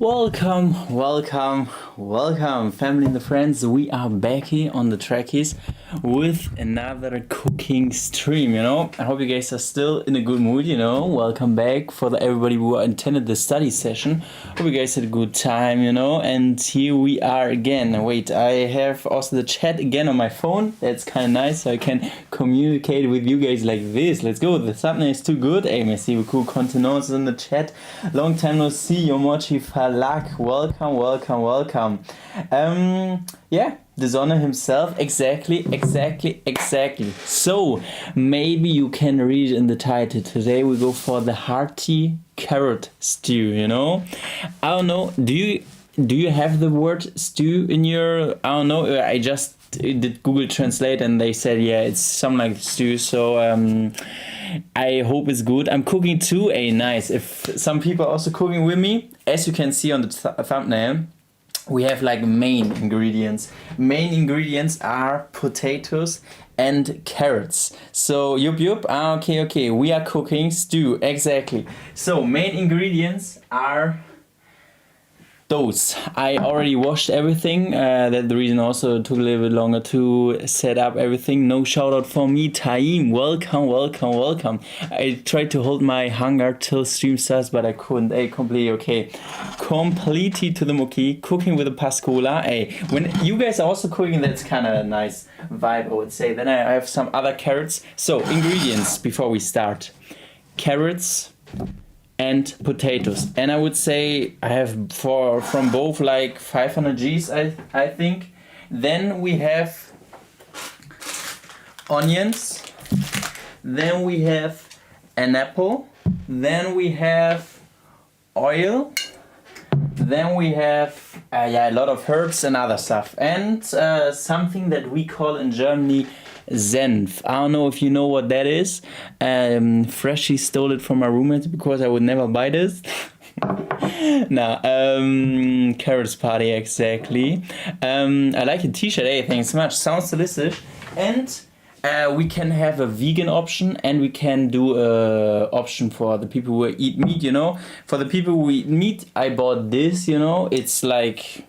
Welcome, family and the friends. We are back here on the trackies with another cooking stream. I hope you guys are still in a good mood. Welcome back for everybody who attended the study session. Hope you guys had a good time. And here we are again. Wait, I have also the chat again on my phone. That's kind of nice, so I can communicate with you guys like this. Let's go. The thumbnail is too good. Hey, merci beaucoup. Contenance in the chat. Long time no see. Yomochi Falak. Welcome. The Sonne himself. Exactly. So, maybe you can read in the title. Today we go for the hearty carrot stew, I don't know. Do you have the word stew in your... I don't know. I just did Google Translate and they said, yeah, it's something like stew. So, I hope it's good. I'm cooking too. Hey, nice. If some people are also cooking with me, as you can see on the thumbnail, we have like main ingredients. Main ingredients are potatoes and carrots. So, yup. Okay. We are cooking stew. Exactly. So, main ingredients are those. I already washed everything. That's the reason also it took a little bit longer to set up everything. No shout out for me. Taim, welcome. I tried to hold my hunger till stream starts, but I couldn't. Hey, completely okay. Completely to the mookie. Cooking with a Pascola. Hey, when you guys are also cooking, that's kind of a nice vibe, I would say. Then I have some other carrots. So, ingredients before we start. Carrots and potatoes, and I would say I have from both like 500 Gs, I think. Then we have onions, then we have an apple, then we have oil, then we have a lot of herbs and other stuff, and something that we call in Germany senf. I don't know if you know what that is. Freshly stole it from my roommate because I would never buy this. Carrots party, exactly. I like the t-shirt. Hey, thanks so much. Sounds delicious. And we can have a vegan option, and we can do a option for the people who eat meat, For the people who eat meat, I bought this, It's like...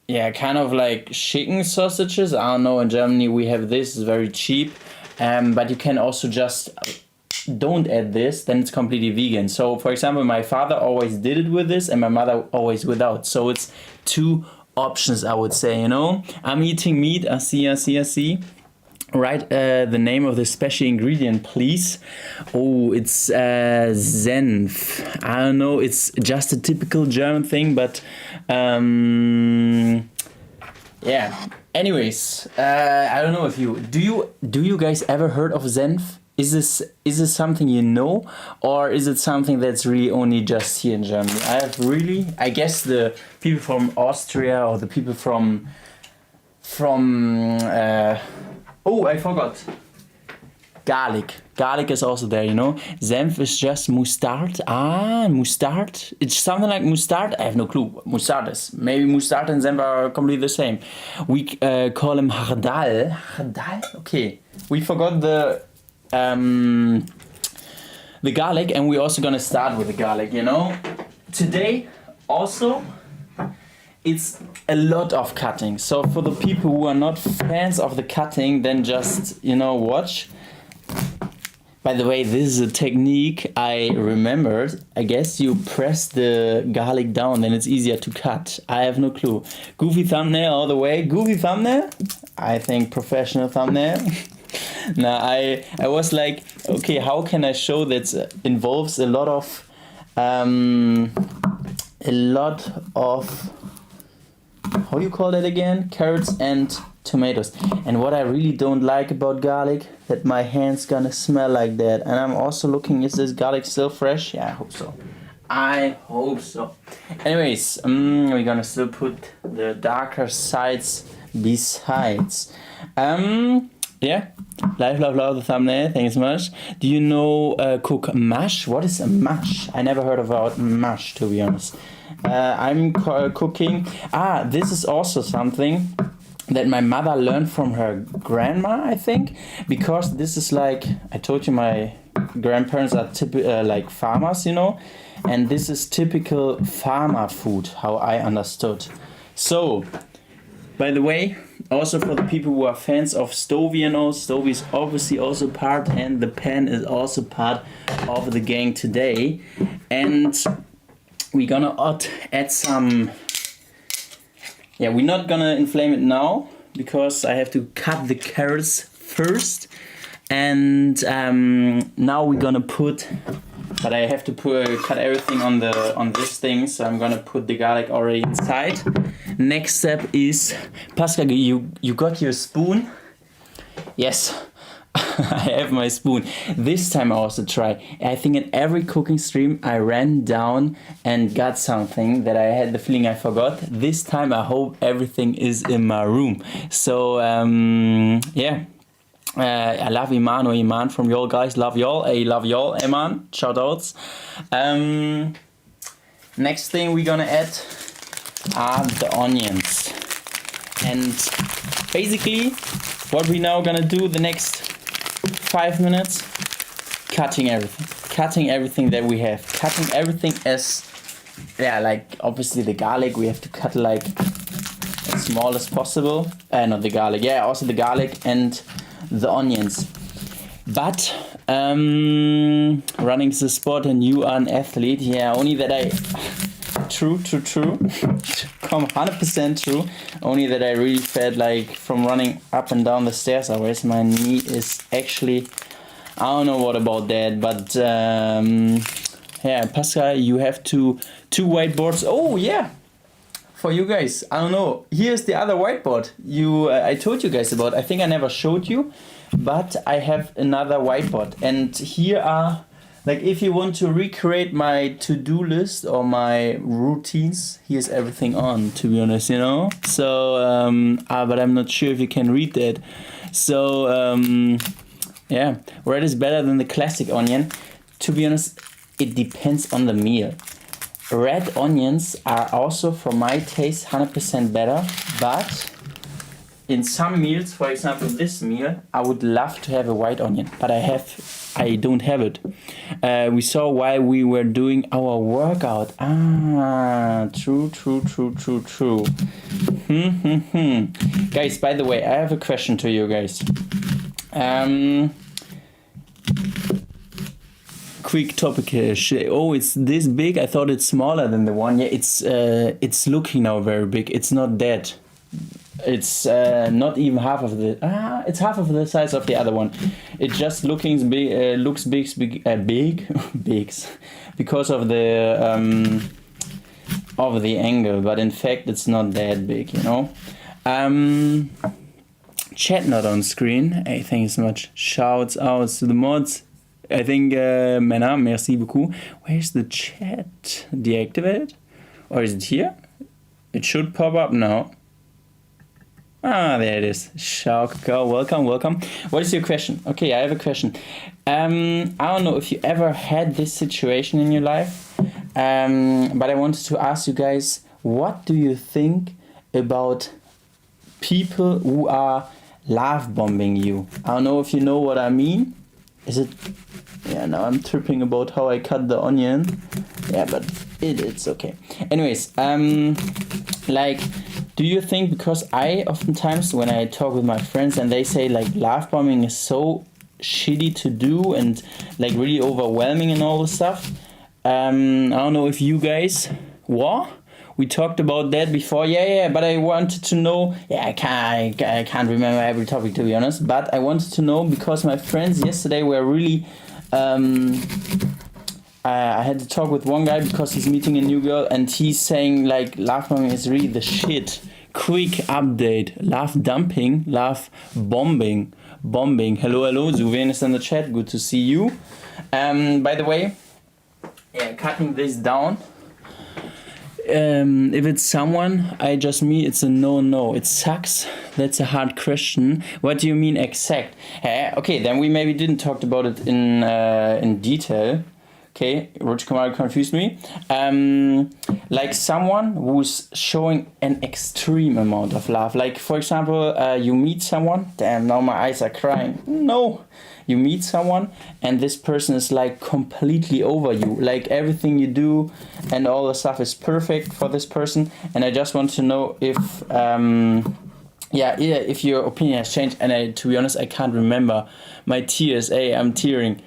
yeah, kind of like chicken sausages. I don't know, in Germany we have this, it's very cheap. But you can also just don't add this, then it's completely vegan. So, for example, my father always did it with this and my mother always without. So it's two options, I would say, I'm eating meat, I see. Write the name of the special ingredient, please. Oh, it's senf. I don't know, it's just a typical German thing, but yeah. Anyways, I don't know if you do you guys ever heard of senf? Is this something you know, or is it something that's really only just here in Germany? I guess the people from Austria or the people from oh, I forgot. Garlic is also there, Senf is just mustard. Mustard. It's something like mustard. I have no clue what mustard is. Maybe mustard and senf are completely the same. We call him hardal. Okay. We forgot the garlic, and we're also gonna start with the garlic, Today, also, it's a lot of cutting. So for the people who are not fans of the cutting, then just, watch. By the way, this is a technique I remembered. I guess you press the garlic down, then it's easier to cut. I have no clue. Goofy thumbnail all the way. Goofy thumbnail? I think professional thumbnail. Now, I was like, okay, how can I show that involves a lot of how do you call that again? Carrots and tomatoes. And what I really don't like about garlic, that my hand's gonna smell like that. And I'm also looking, is this garlic still fresh? Yeah, I hope so. Anyways, we're gonna still put the darker sides besides. Yeah, love the thumbnail, thanks so much. Do you know cook mash? What is a mash? I never heard about mash, to be honest. I'm cooking. This is also something that my mother learned from her grandma, I think, because this is like, I told you my grandparents are like farmers, you know, and this is typical farmer food, how I understood. So, by the way, also for the people who are fans of Stovey, you know, Stovey is obviously also part, and the pan is also part of the gang today. And we're gonna add some, yeah, we're not gonna inflame it now because I have to cut the carrots first. And now we're gonna put, but I have to cut everything on this thing, so I'm gonna put the garlic already inside. Next step is, Pascal, you got your spoon? Yes, I have my spoon. This time I also try. I think in every cooking stream I ran down and got something that I had the feeling I forgot. This time I hope everything is in my room. So yeah. I love Iman or Iman from y'all guys. Love y'all. I love y'all. Iman. Shout outs. Next thing we're gonna add are the onions. And basically what we now gonna do the next 5 minutes, cutting everything. Cutting everything that we have. Cutting everything as, yeah, like obviously the garlic we have to cut like as small as possible. Not the garlic. Yeah, also the garlic and the onions. But running the sport and you are an athlete, yeah, only that I true come 100% true, only that I really felt like from running up and down the stairs always my knee is actually, I don't know what about that, but yeah, Pascal, you have two whiteboards. Oh yeah, for you guys, I don't know, here's the other whiteboard I told you guys about. I think I never showed you, but I have another whiteboard, and here are, like, if you want to recreate my to-do list or my routines, here's everything on, to be honest, you know. So but I'm not sure if you can read that. So yeah, red is better than the classic onion. To be honest, it depends on the meal. Red onions are also, for my taste, 100% better, but in some meals, for example this meal, I would love to have a white onion, but I don't have it. We saw while we were doing our workout. True. Guys, by the way, I have a question to you guys. Quick topic. Oh, it's this big. I thought it's smaller than the one. Yeah, it's looking now very big. It's not that. It's not even half of the. It's half of the size of the other one. It just looking big. Looks big, bigs, because of the angle. But in fact, it's not that big. You know. Chat not on screen. Hey, thank you so much. Shouts out to the mods. I think, Männer, merci beaucoup. Where's the chat? Deactivated? Or is it here? It should pop up now. There it is. Shauka, welcome. What is your question? Okay, I have a question. I don't know if you ever had this situation in your life, but I wanted to ask you guys, what do you think about people who are love bombing you? I don't know if you know what I mean. Is it? Yeah, now I'm tripping about how I cut the onion. Yeah, but it's okay. Anyways, like, do you think, because I oftentimes when I talk with my friends and they say like love bombing is so shitty to do and like really overwhelming and all this stuff. I don't know if you guys, what? We talked about that before. Yeah, but I wanted to know. Yeah, I can't remember every topic, to be honest. But I wanted to know because my friends yesterday were really. I had to talk with one guy because he's meeting a new girl and he's saying like love bombing is really the shit. Quick update. Love dumping. Love bombing. Hello. Zuven is in the chat. Good to see you. By the way, yeah, cutting this down. If it's someone I just meet, it's a no. It sucks. That's a hard question. What do you mean exact? Okay, then we maybe didn't talk about it in detail. Okay, Rich Kamal confused me. Like someone who's showing an extreme amount of love. Like, for example, you meet someone. Damn, now my eyes are crying. No. you meet someone and this person is like completely over you, like everything you do and all the stuff is perfect for this person. And I just want to know if if your opinion has changed. And to be honest, I can't remember my tears. Hey, I'm tearing.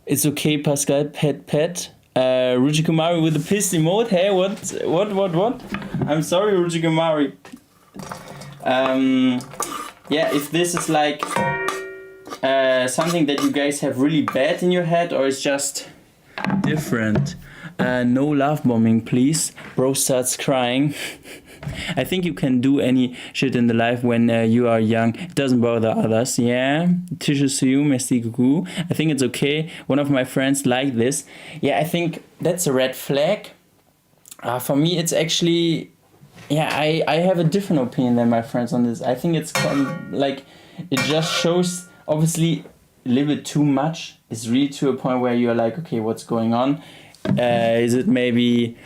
It's okay, Pascal. Pet. Rujikumari with the pissed emote. Hey, what? I'm sorry, Rujikumari. If this is like something that you guys have really bad in your head, or it's just different. No love bombing, please. Bro starts crying. I think you can do any shit in the life when you are young. It doesn't bother others. Yeah. Tissues to you, merci coucou. I think it's okay. One of my friends like this. Yeah, I think that's a red flag. For me, it's actually... Yeah, I have a different opinion than my friends on this. I think it's like... It just shows, obviously, a little bit too much. It's really to a point where you're like, okay, what's going on? Is it maybe...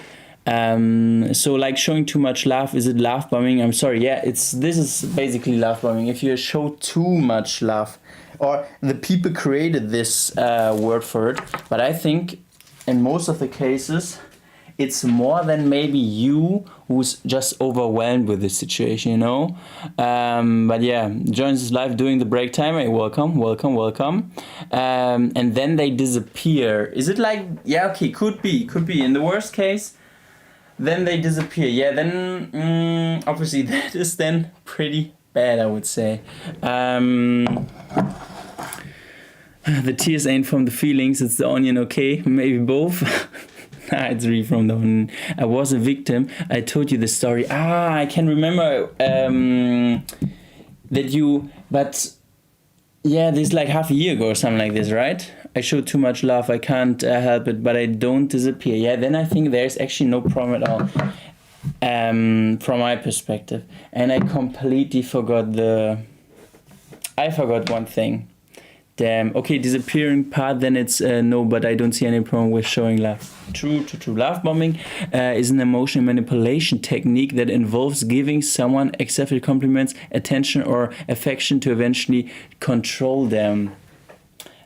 so like showing too much love, is it love bombing? I'm sorry, yeah, this is basically love bombing. If you show too much love, or the people created this word for it, but I think in most of the cases it's more than maybe you who's just overwhelmed with the situation, you know. But yeah, joins his live during the break time. Hey, welcome. And then they disappear. Is it like, yeah, okay, could be. In the worst case, then they disappear. Yeah, then obviously that is then pretty bad, I would say. The tears ain't from the feelings, it's the onion, okay? Maybe both. It's really from the onion. I was a victim. I told you the story. I can remember that you... But yeah, this is like half a year ago or something like this, right? I showed too much love, I can't help it, but I don't disappear. Yeah, then I think there's actually no problem at all, from my perspective. And I completely forgot one thing. Damn. Okay, disappearing part, then it's no, but I don't see any problem with showing love. True. Love bombing is an emotional manipulation technique that involves giving someone accepted compliments, attention, or affection to eventually control them.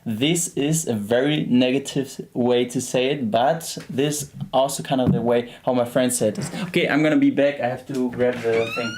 This is a very negative way to say it, but this also kind of the way how my friend said this. Okay, I'm gonna be back. I have to grab the thing.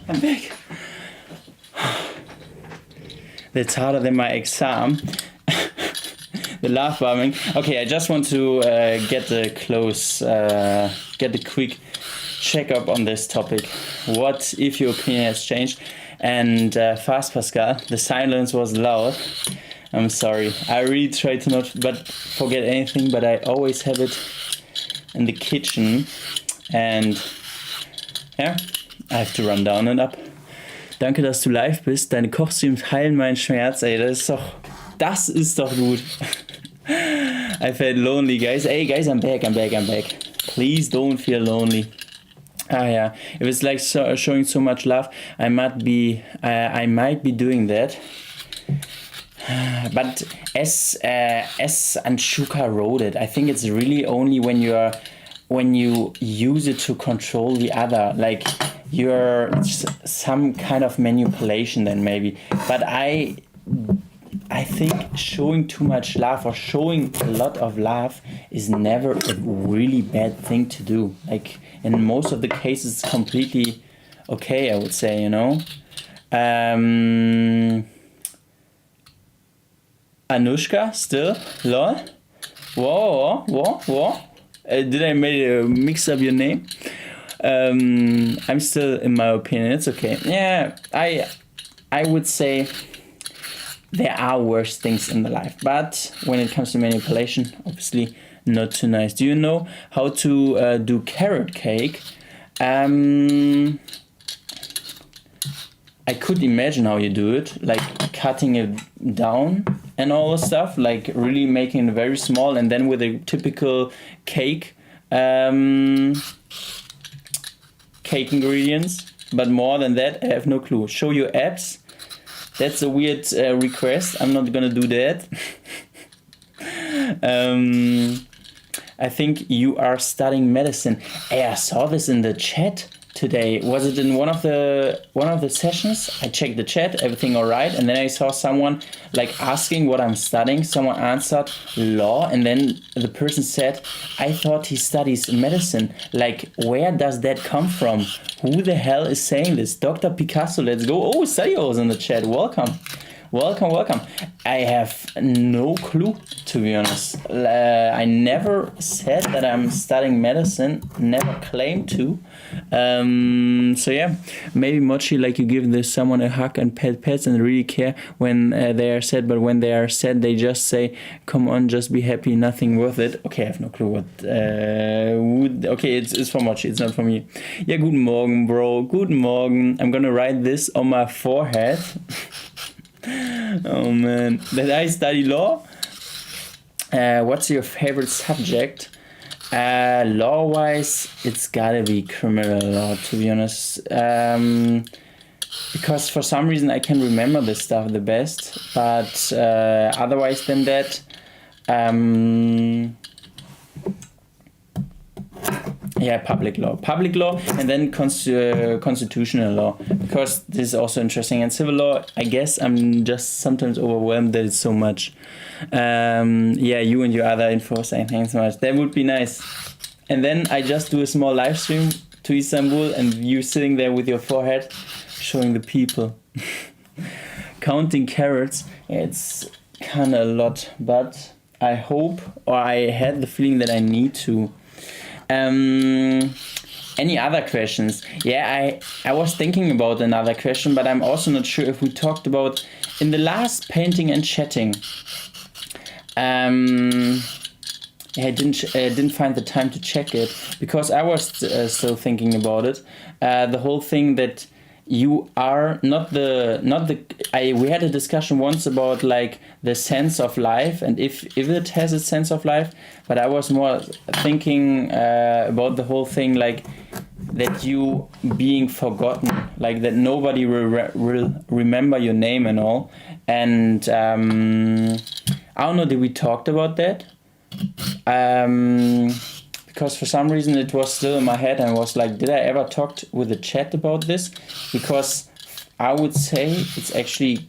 I'm back. That's harder than my exam. The laugh bombing. Okay, I just want to get a quick check-up on this topic. What if your opinion has changed? And fast, Pascal. The silence was loud. I'm sorry. I really try to not forget anything, but I always have it in the kitchen. And ja, I have to run down and up. Danke, dass du live bist. Deine Kochstreams heilen meinen Schmerz. Ey, das ist doch gut. I felt lonely, guys. Hey, guys, I'm back. Please don't feel lonely. Yeah. If it's like showing so much love, I might be doing that. But as Anshuka wrote it, I think it's really only when you use it to control the other, like you're some kind of manipulation then maybe. But I think showing too much love or showing a lot of love is never a really bad thing to do. Like in most of the cases it's completely okay, I would say, you know. Anushka still? Lol? Whoa. Did I mix up your name? I'm still, in my opinion, it's okay. Yeah, I would say there are worse things in the life, but when it comes to manipulation, obviously not too nice. Do you know how to do carrot cake? I could imagine how you do it, like cutting it down and all the stuff, like really making it very small, and then with a typical cake cake ingredients. But more than that, I have no clue. Show your abs. That's a weird request. I'm not gonna do that. I think you are studying medicine. Hey, I saw this in the chat today. Was it in one of the sessions? I checked the chat, everything all right, and then I saw someone like asking what I'm studying. Someone answered law, and then the person said, I thought he studies medicine. Like, where does that come from? Who the hell is saying this? Dr. Picasso, let's go. Oh, Studios in the chat. Welcome. Welcome. I have no clue, to be honest. I never said that I'm studying medicine, never claimed to. So yeah, maybe Mochi, like you give this someone a hug and pets and really care when they are sad, but when they are sad, they just say, come on, just be happy, nothing worth it. Okay, I have no clue what okay, it's for Mochi, it's not for me. Yeah, guten Morgen, bro, guten Morgen. I'm gonna write this on my forehead. Oh man, that I study law. What's your favorite subject? Law-wise, it's gotta be criminal law, to be honest. Because for some reason I can remember this stuff the best, but otherwise than that, yeah, public law, and then constitutional law, because this is also interesting. And civil law, I guess I'm just sometimes overwhelmed that it's so much. Yeah, you and your other info saying thanks so much. That would be nice. And then I just do a small live stream to Istanbul, and you sitting there with your forehead, showing the people. Counting carrots, it's kind of a lot, but I hope, or I had the feeling that I need to. Any other questions? Yeah, I was thinking about another question, but I'm also not sure if we talked about in the last painting and chatting. I didn't find the time to check it because I was still thinking about it. The whole thing that you are not the we had a discussion once about like the sense of life and if it has a sense of life, but I was more thinking about the whole thing like that you being forgotten, like that nobody will remember your name and all. And I don't know, did we talked about that? Because for some reason it was still in my head and I was like, did I ever talk with the chat about this? Because I would say it's actually,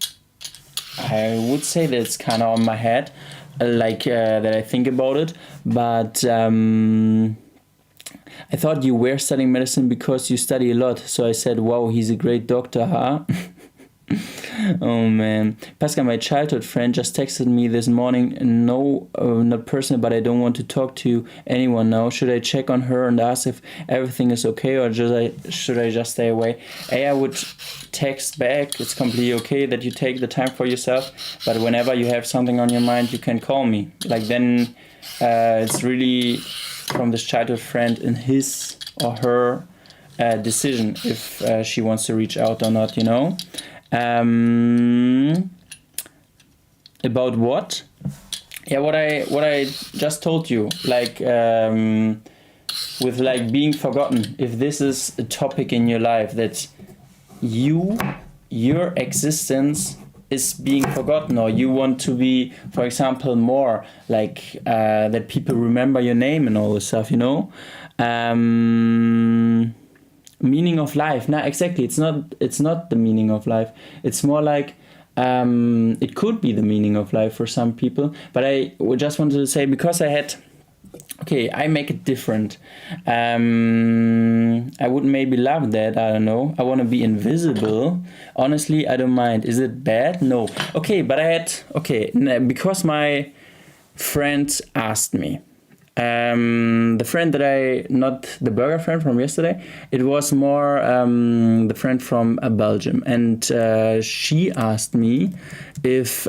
I would say that it's kind of on my head, that I think about it. But I thought you were studying medicine because you study a lot. So I said, wow, he's a great doctor, huh? Oh man, Pascal, my childhood friend, just texted me this morning. No, not personal, but I don't want to talk to anyone now. Should I check on her and ask if everything is okay, or should I just stay away? I would text back. It's completely okay that you take the time for yourself, but whenever you have something on your mind, you can call me. Like then, it's really from this childhood friend and his or her decision if she wants to reach out or not. You know. About what? Yeah, what I just told you, like with like being forgotten. If this is a topic in your life that your existence is being forgotten, or you want to be, for example, more like that people remember your name and all this stuff, you know. Meaning of life. No, exactly. It's not the meaning of life. It's more like it could be the meaning of life for some people. But I just wanted to say, because I make it different. I would maybe love that. I don't know. I want to be invisible. Honestly, I don't mind. Is it bad? No. Okay, but because my friend asked me. The friend that not the burger friend from yesterday, it was more the friend from Belgium. And she asked me if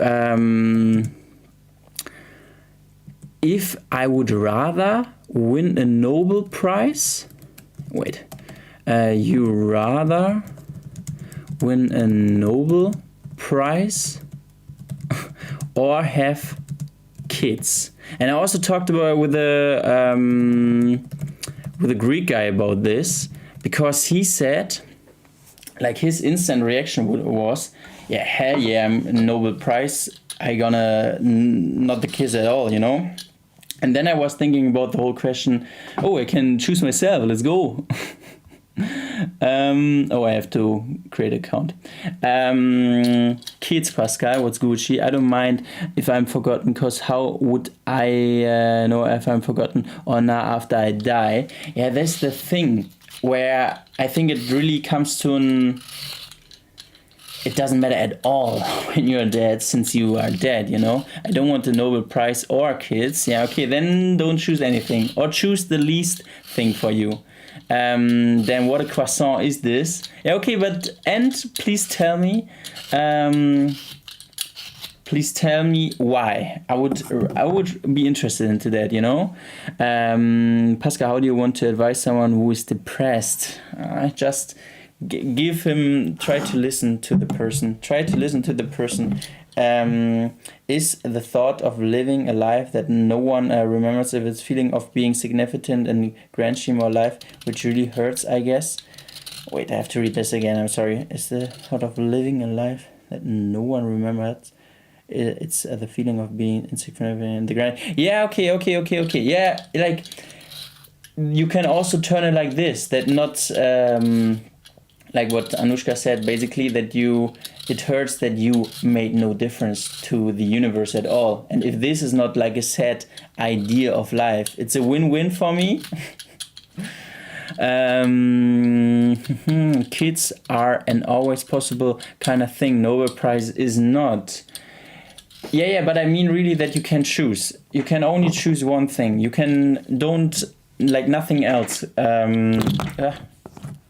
I would rather win a Nobel Prize. Wait, you rather win a Nobel Prize or have kids? And I also talked about with a Greek guy about this, because he said, like, his instant reaction was, yeah, hell yeah, I'm a Nobel Prize. I gonna not the kids at all, you know. And then I was thinking about the whole question. Oh, I can choose myself. Let's go. I have to create an account. Kids, Pascal, what's Gucci? I don't mind if I'm forgotten, because how would I know if I'm forgotten or not after I die? Yeah, that's the thing where I think it really comes to it doesn't matter at all when you're dead, since you are dead, you know. I don't want the Nobel Prize or kids. Yeah, okay, then don't choose anything, or choose the least thing for you. Then what a croissant is this? Yeah, okay, please tell me, why. I would be interested into that, you know. Pascal, how do you want to advise someone who is depressed? Just give him, try to listen to the person. Is the thought of living a life that no one remembers, if it's feeling of being significant in the grand scheme of life, which really hurts, I guess. Wait, I have to read this again, I'm sorry. Is the thought of living a life that no one remembers, it's the feeling of being insignificant in the grand... Yeah, okay. Yeah, like, you can also turn it like this, that not... like what Anushka said, basically, that it hurts that you made no difference to the universe at all. And if this is not like a sad idea of life, it's a win-win for me. Kids are an always possible kind of thing. Nobel Prize is not. Yeah, but I mean really that you can choose. You can only choose one thing. You don't, like, nothing else.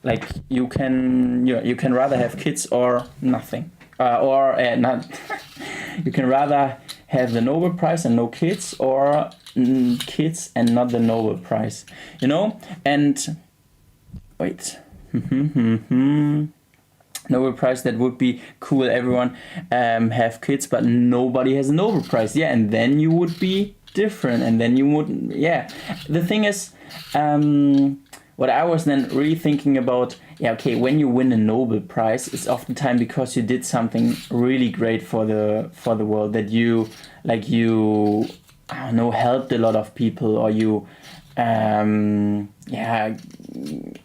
Like, you can rather have kids or nothing, not. You can rather have the Nobel Prize and no kids, or kids and not the Nobel Prize, you know. And wait, Nobel Prize, that would be cool. Everyone have kids, but nobody has a Nobel Prize. Yeah, and then you would be different, and then you wouldn't. Yeah, the thing is. What I was then really thinking about, when you win a Nobel Prize, it's oftentimes because you did something really great for the world, that you I don't know, helped a lot of people, or you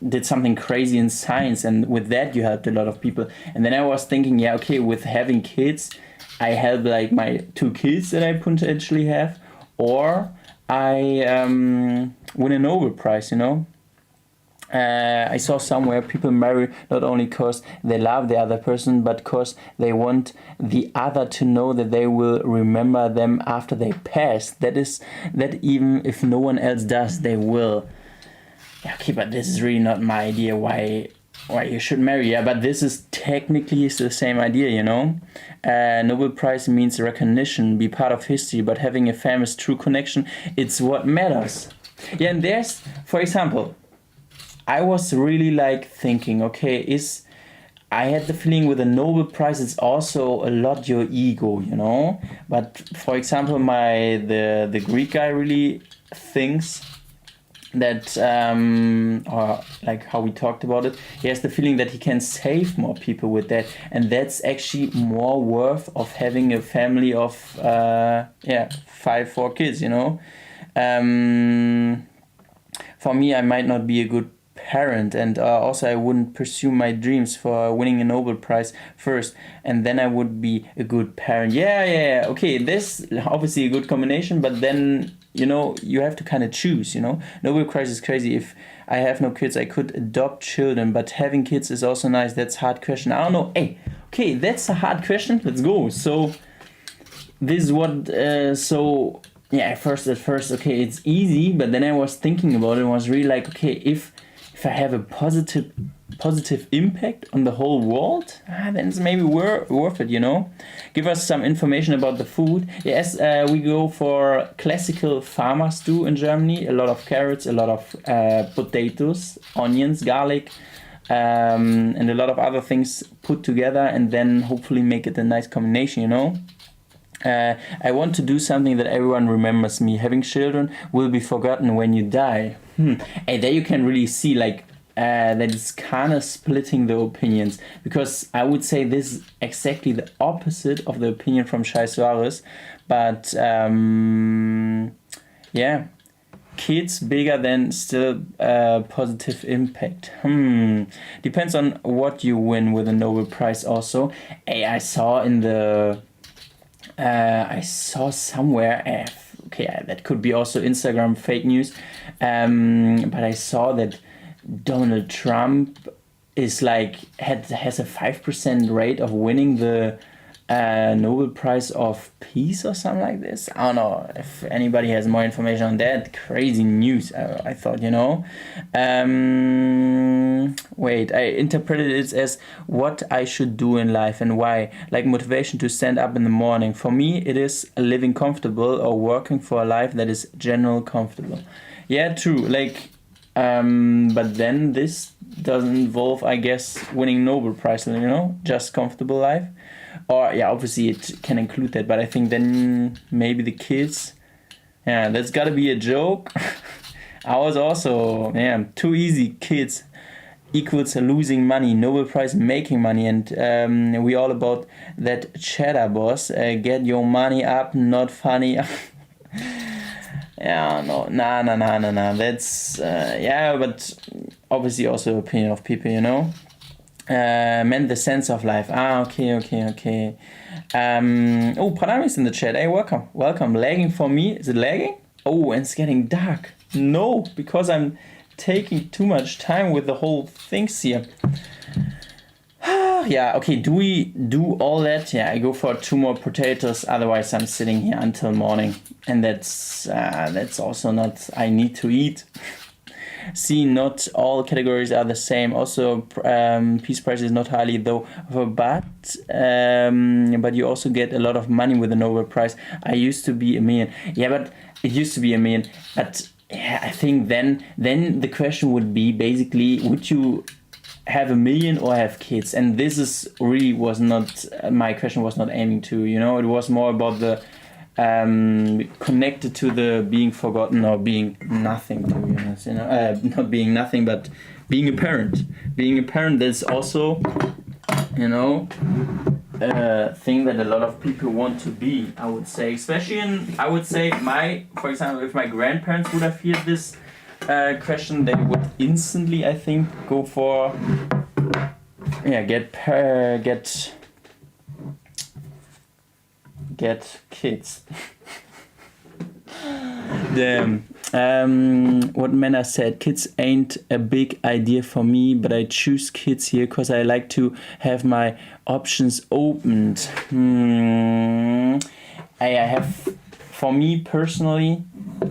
did something crazy in science, and with that you helped a lot of people. And then I was thinking, with having kids, I help like my 2 kids that I potentially have, or I win a Nobel Prize, you know. I saw somewhere people marry not only because they love the other person, but because they want the other to know that they will remember them after they pass. That even if no one else does, they will. Okay, but this is really not my idea why you should marry. Yeah, but this is technically the same idea, you know. Nobel Prize means recognition, be part of history, but having a famous true connection, it's what matters. Yeah, and there's, for example, I was really thinking, I had the feeling with a Nobel Prize, it's also a lot your ego, you know. But for example, the Greek guy really thinks that, or like how we talked about it, he has the feeling that he can save more people with that, and that's actually more worth of having a family of 4 kids, you know. For me, I might not be a good parent, and also I wouldn't pursue my dreams for winning a Nobel Prize first, and then I would be a good parent. Okay, this obviously a good combination, but then, you know, you have to kind of choose, you know. Nobel Prize is crazy. If I have no kids, I could adopt children, but having kids is also nice. That's a hard question. I don't know. That's a hard question. Let's go. So this is what yeah, at first, okay, it's easy, but then I was thinking about it and was really like, okay, if I have a positive impact on the whole world, then it's maybe worth it, you know. Give us some information about the food. Yes, we go for classical farmer stew in Germany. A lot of carrots, a lot of potatoes, onions, garlic, and a lot of other things put together, and then hopefully make it a nice combination, you know. I want to do something that everyone remembers me. Having children will be forgotten when you die. And there you can really see like that it's kind of splitting the opinions, because I would say this is exactly the opposite of the opinion from Shai Suarez. But yeah, kids bigger than still positive impact. Depends on what you win with a Nobel Prize also. I saw in the I saw somewhere, okay, that could be also Instagram fake news, but I saw that Donald Trump is like has a 5% rate of winning the Nobel Prize of Peace or something like this. I don't know if anybody has more information on that. Crazy news, I thought, you know. Wait, I interpreted it as what I should do in life and why. Like motivation to stand up in the morning. For me, it is living comfortable or working for a life that is general comfortable. Yeah, true. Like, but then this doesn't involve, I guess, winning Nobel Prize, you know, just comfortable life. Or yeah, obviously it can include that, but I think then maybe the kids, yeah, that's gotta be a joke. I was also, yeah, too easy. Kids equals losing money, Nobel Prize making money, and we all about that cheddar, boss. Get your money up, not funny. Yeah, no. That's yeah, but obviously also opinion of people, you know. Meant the sense of life. Okay. Oh, Pranam is in the chat. Hey, welcome. Lagging for me. Is it lagging? Oh, and it's getting dark. No, because I'm taking too much time with the whole things here. Yeah, okay, do we do all that? Yeah, I go for 2 more potatoes, otherwise I'm sitting here until morning. And that's also not, I need to eat. See, not all categories are the same. Also, peace prize is not highly though, but you also get a lot of money with the Nobel Prize. I used to be a million. Yeah, but it used to be a million. But yeah, I think then the question would be basically, would you have a million or have kids? And this is really was not, my question was not aiming to, you know, it was more about the connected to the being forgotten or being nothing, to be honest, you know, not being nothing, but being a parent. Being a parent, that's also, you know, a thing that a lot of people want to be, I would say. Especially I would say for example, if my grandparents would have heard this question, they would instantly, I think, go for, yeah, get kids. Damn. What Mena said, kids ain't a big idea for me, but I choose kids here because I like to have my options opened. I have, for me personally,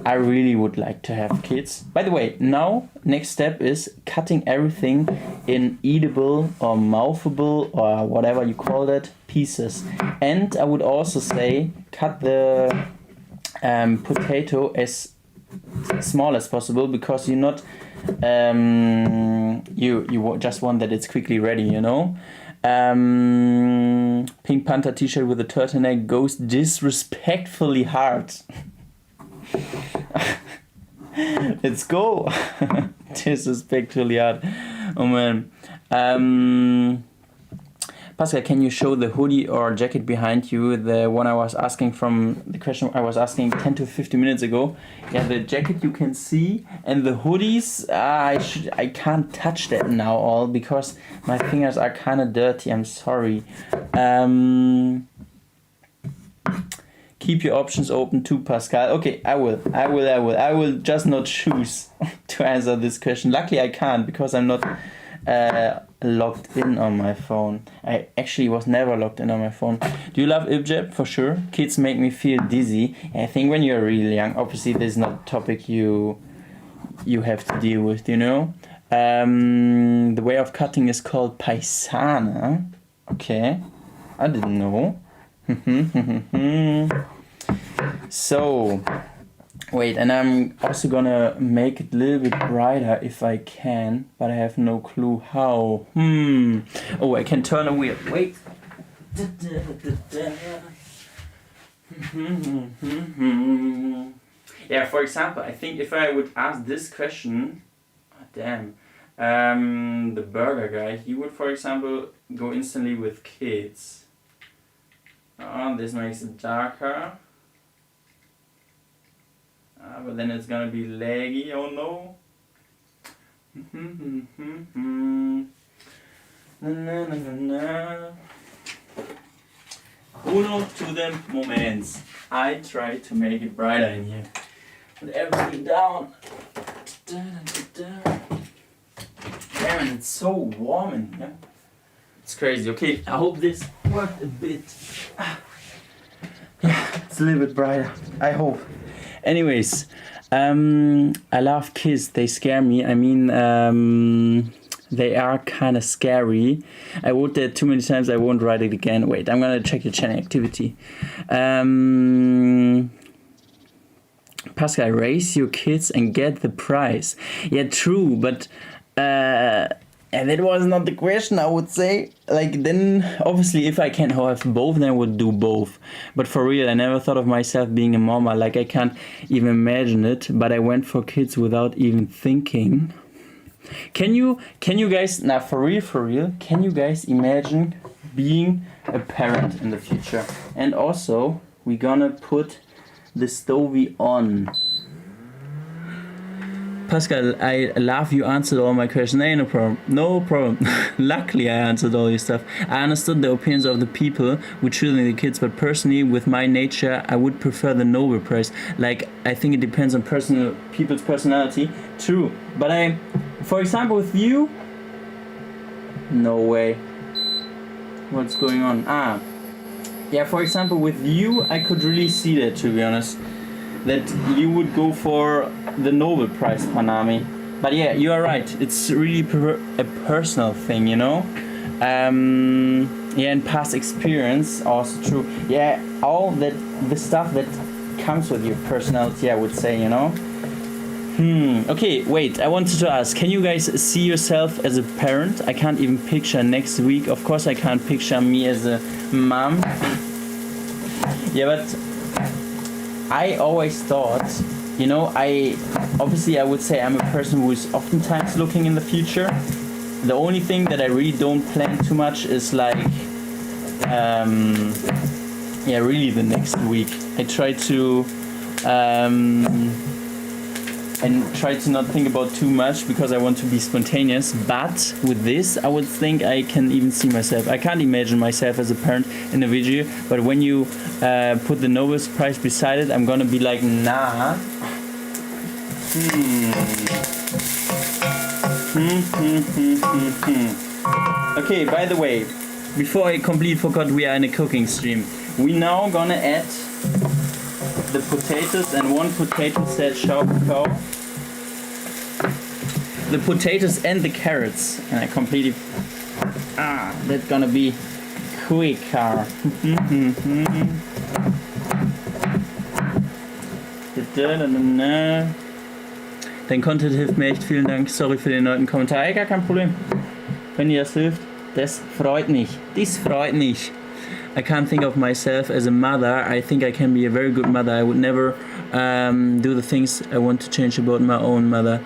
I really would like to have kids. By the way, now next step is cutting everything in eatable or mouthable or whatever you call that pieces. And I would also say cut the potato as small as possible, because you're not you just want that it's quickly ready, you know. Pink Panther t-shirt with a turtleneck goes disrespectfully hard. Let's go. Disrespectfully hard. Oh man. Pascal, can you show the hoodie or jacket behind you? The one I was asking from the question I was asking 10 to 15 minutes ago. Yeah, the jacket you can see, and the hoodies, I can't touch that now all because my fingers are kind of dirty. I'm sorry. Keep your options open too, Pascal. Okay, I will. I will just not choose to answer this question. Luckily, I can't because I'm not logged in on my phone. I actually was never logged in on my phone. Do you love Ibjeb? For sure. Kids make me feel dizzy. I think when you're really young, obviously this is not a topic you have to deal with, you know. The way of cutting is called paisana. Okay, I didn't know. So, wait, and I'm also gonna make it a little bit brighter if I can, but I have no clue how. Oh, I can turn a wheel. Wait. Yeah, for example, I think if I would ask this question, the burger guy, he would, for example, go instantly with kids. This makes it darker. But then it's gonna be laggy, oh no. Uno to the moments. I try to make it brighter in here. Put everything down. Damn, it's so warm in here. It's crazy. Okay, I hope this worked a bit. Yeah, it's a little bit brighter. I hope. Anyways, I love kids. They scare me. I mean, they are kind of scary. I wrote that too many times. I won't write it again. Wait, I'm gonna check your channel activity. Pascal, raise your kids and get the prize. Yeah, true, but and that was not the question, I would say. Like, then obviously if I can have both, then I would do both. But for real, I never thought of myself being a mama. Like, I can't even imagine it. But I went for kids without even thinking. Can you guys, now for real, can you guys imagine being a parent in the future? And also, we're gonna put the stove on. Pascal, I love you answered all my questions. Hey, no problem. No problem. Luckily, I answered all your stuff. I understood the opinions of the people with children and the kids, but personally, with my nature, I would prefer the Nobel Prize. Like, I think it depends on people's personality. True. But for example, with you, no way. What's going on? Yeah, for example, with you, I could really see that, to be honest. That you would go for the Nobel Prize, Panami. But yeah, you are right. It's really a personal thing, you know? Yeah, and past experience, also true. Yeah, all the stuff that comes with your personality, I would say, you know? Okay, wait, I wanted to ask, can you guys see yourself as a parent? I can't even picture next week. Of course I can't picture me as a mom. Yeah, but I always thought, you know, I would say I'm a person who is oftentimes looking in the future. The only thing that I really don't plan too much is like, yeah, really the next week. I try to, not think about too much because I want to be spontaneous. But with this, I would think I can even see myself. I can't imagine myself as a parent in a video. But when you put the Nobel Prize beside it, I'm gonna be like, nah. Okay, by the way, before I completely forgot, we are in a cooking stream. We now gonna add the potatoes and 1 potato set cow. The potatoes and the carrots, and I completely that's gonna be quicker. Dein Content hilft mir echt, vielen Dank. Sorry für den neuen Kommentar. Ey, gar kein Problem. Wenn dir das hilft, das freut mich. Dies freut mich. I can't think of myself as a mother. I think I can be a very good mother. I would never do the things I want to change about my own mother.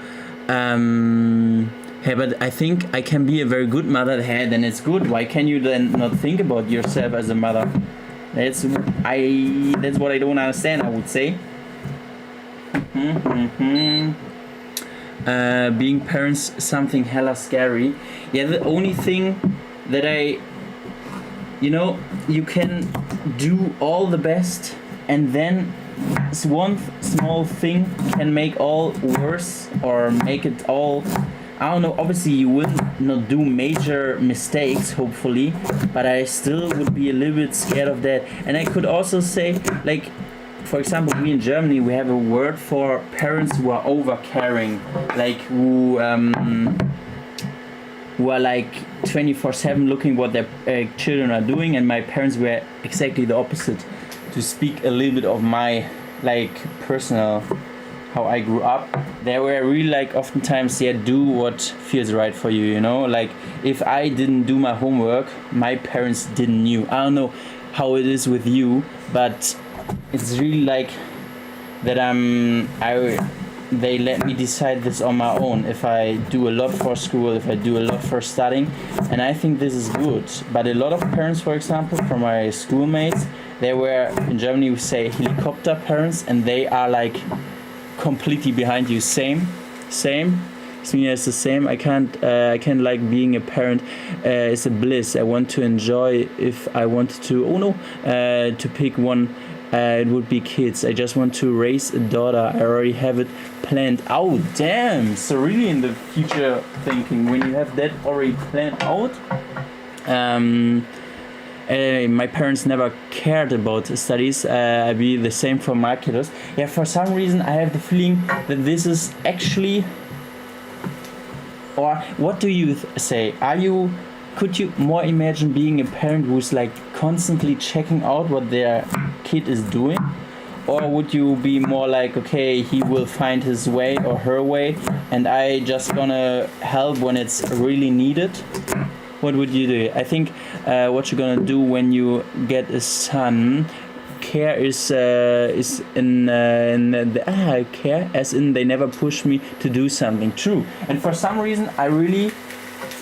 Hey, but I think I can be a very good mother. Hey, then it's good. Why can you then not think about yourself as a mother? That's what I don't understand, I would say. Being parents, something hella scary. Yeah, the only thing that you can do all the best, and then one small thing can make all worse or make it all I don't know, obviously you will not do major mistakes, hopefully, but I still would be a little bit scared of that. And I could also say, like, for example, we in Germany, we have a word for parents who are over caring, like who are like 24/7 looking what their children are doing, and my parents were exactly the opposite. To speak a little bit of my like personal, how I grew up, they were really like oftentimes, yeah, do what feels right for you, you know, like if I didn't do my homework, my parents didn't knew. I don't know how it is with you, but it's really like that they let me decide this on my own, if I do a lot for school, if I do a lot for studying, and I think this is good. But a lot of parents, for example, from my schoolmates, they were, in Germany we say helicopter parents, and they are like completely behind you. Same. It's the same. I can't like being a parent. It's a bliss. I want to enjoy. If I wanted to pick one, it would be kids. I just want to raise a daughter. I already have it planned. Oh damn! So really in the future thinking, when you have that already planned out. My parents never cared about studies. I be the same for my kiddos. Yeah, for some reason I have the feeling that this is actually. Or what do you say? Could you more imagine being a parent who's like constantly checking out what their kid is doing? Or would you be more like, okay, he will find his way or her way, and I just gonna help when it's really needed? What would you do? I think what you're gonna do when you get a son, care is in the care, as in they never push me to do something. True. And for some reason, I really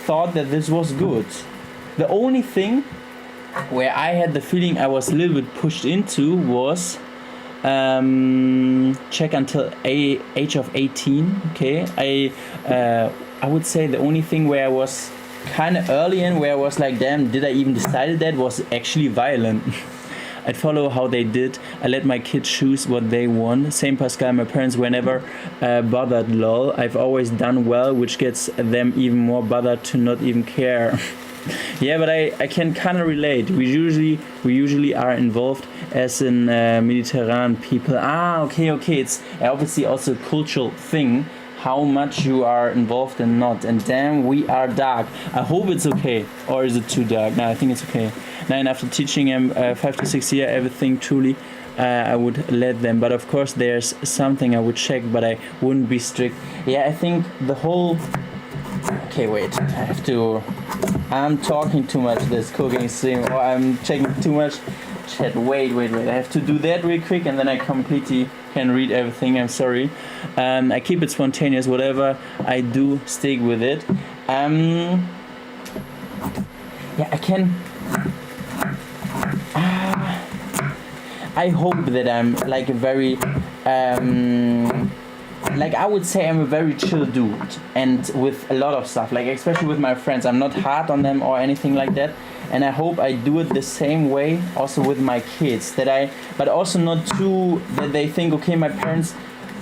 thought that this was good. The only thing where I had the feeling I was a little bit pushed into was check until age of 18. Okay, I would say the only thing where I was kind of early in, where I was like, damn, did I even decide that, was actually violent. I'd follow how they did. I let my kids choose what they want. Same Pascal, my parents were never bothered, lol. I've always done well, which gets them even more bothered to not even care. Yeah, but I can kind of relate. We usually are involved as in Mediterranean people. Okay. It's obviously also a cultural thing, how much you are involved and not. And damn, we are dark. I hope it's okay. Or is it too dark? No, I think it's okay. Now, and after teaching him 5 to 6 years, everything truly, I would let them. But of course, there's something I would check, but I wouldn't be strict. Yeah, I think the whole... Okay, wait. I'm talking too much this cooking stream, or I'm checking too much chat. Wait. I have to do that real quick, and then I completely can read everything. I'm sorry. I keep it spontaneous. Whatever I do, stick with it. Yeah, I can... I hope that I'm like a very... like I would say I'm a very chill dude, and with a lot of stuff, like especially with my friends, I'm not hard on them or anything like that, and I hope I do it the same way also with my kids, but also not too that they think, okay, my parents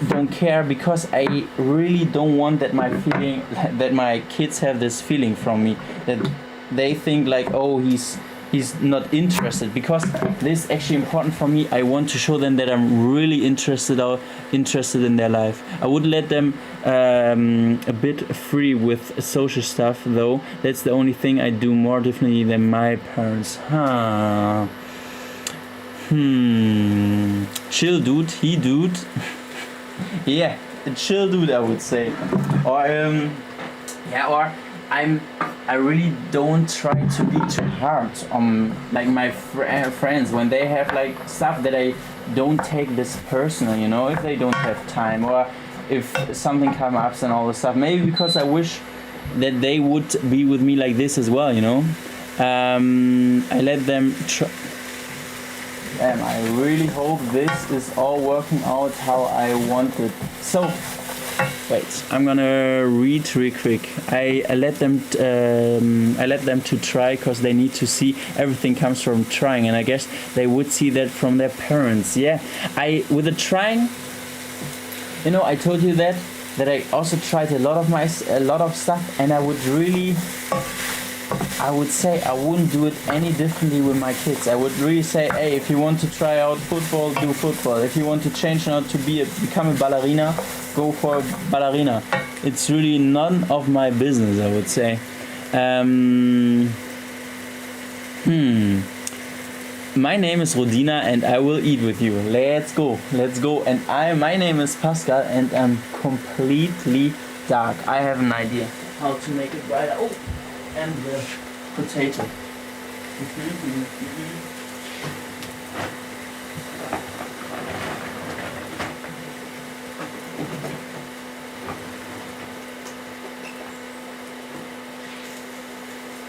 don't care, because I really don't want that my kids have this feeling from me, that they think like, oh, he's not interested, because this is actually important for me. I want to show them that I'm really interested in their life. I would let them a bit free with social stuff, though. That's the only thing I do more differently than my parents. Chill dude, dude. Yeah, a chill dude, I would say. Or I really don't try to be too hard on like my friends when they have like stuff that I don't take this personal, you know, if they don't have time, or if something comes up and all this stuff. Maybe because I wish that they would be with me like this as well, you know. I let them try. I really hope this is all working out how I wanted. So. Wait, I'm gonna read real quick. I let them to try, because they need to see everything comes from trying, and I guess they would see that from their parents. Yeah, with the trying, you know, I told you that that I also tried a lot of stuff, and I would say I wouldn't do it any differently with my kids. I would really say, hey, if you want to try out football, do football. If you want to change now to become a ballerina, go for a ballerina. It's really none of my business, I would say. My name is Rodina and I will eat with you. Let's go. And my name is Pascal and I'm completely dark. I have an idea how to make it brighter. Oh, and the potato.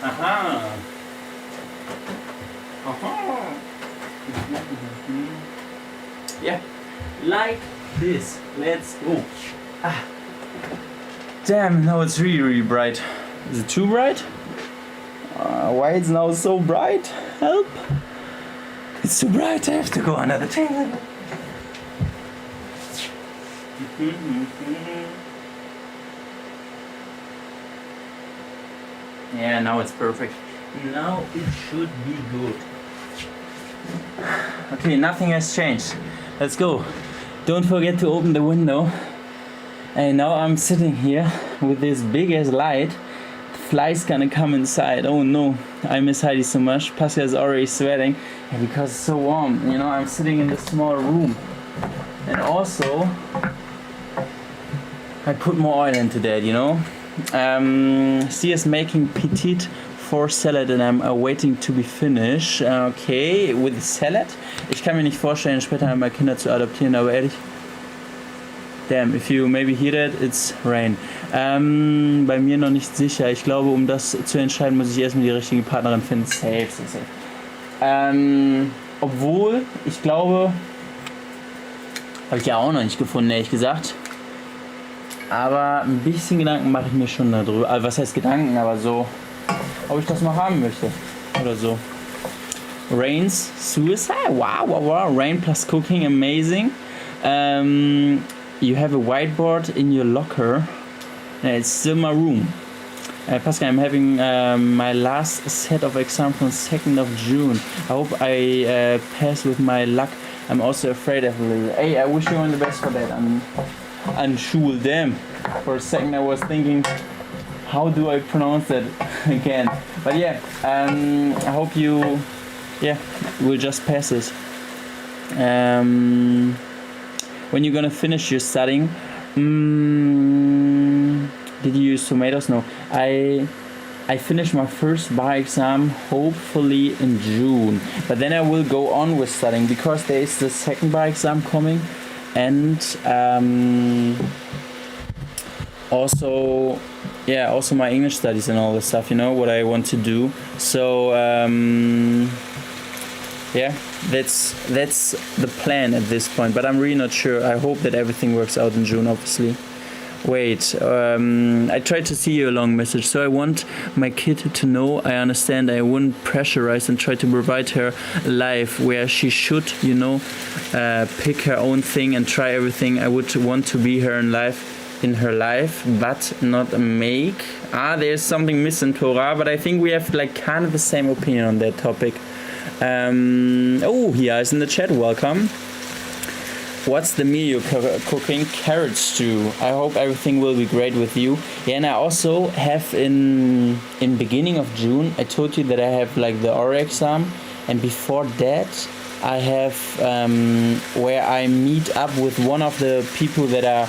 Aha. Yeah, like this. Let's go. Damn, now it's really bright. Is it too bright? Why it's now so bright? Help! It's too bright. I have to go under the table. Yeah, now it's perfect. Now it should be good. Okay, nothing has changed. Let's go. Don't forget to open the window. And now I'm sitting here with this big ass light. Flies gonna come inside. Oh no, I miss Heidi so much. Pascal is already sweating, and because it's so warm. You know, I'm sitting in this small room. And also, I put more oil into that, you know. She is making petite for salad and I'm waiting to be finished. Okay, with the salad. Ich kann mir nicht vorstellen, später einmal Kinder zu adoptieren, aber ehrlich. Damn, if you maybe hear that, it's rain. Bei mir noch nicht sicher. Ich glaube, um das zu entscheiden, muss ich erstmal die richtige Partnerin finden. Safe. Obwohl, ich glaube, habe ich ja auch noch nicht gefunden, ehrlich gesagt. Aber ein bisschen Gedanken mache ich mir schon darüber. Also, was heißt Gedanken, aber so, ob ich das noch haben möchte. Oder so. Rain's suicide? Wow. Rain plus cooking, amazing. You have a whiteboard in your locker. It's still my room. Pascal, I'm having my last set of exams on 2nd of June. I hope I pass with my luck. I'm also afraid of it. Hey, I wish you all the best for that. Unschul, damn. For a second I was thinking, how do I pronounce that again? But yeah, I hope you will just pass it. When you're gonna finish your studying, did you use tomatoes? No, I finished my first bar exam hopefully in June, but then I will go on with studying because there is the second bar exam coming, and also my English studies and all this stuff, you know, what I want to do. So that's the plan at this point, but I'm really not sure. I hope that everything works out in June, obviously. Wait, I tried to see your long message, so I want my kid to know I understand. I wouldn't pressurize and try to provide her a life where she should, you know, pick her own thing and try everything. I would want to be her in her life, but not make. There's something missing, Torah, but I think we have like kind of the same opinion on that topic. Here is in the chat, welcome. What's the meal you're cooking? Carrot stew. I hope everything will be great with you. Yeah, and I also have in beginning of June, I told you that I have like the oral exam, and before that I have where I meet up with one of the people that are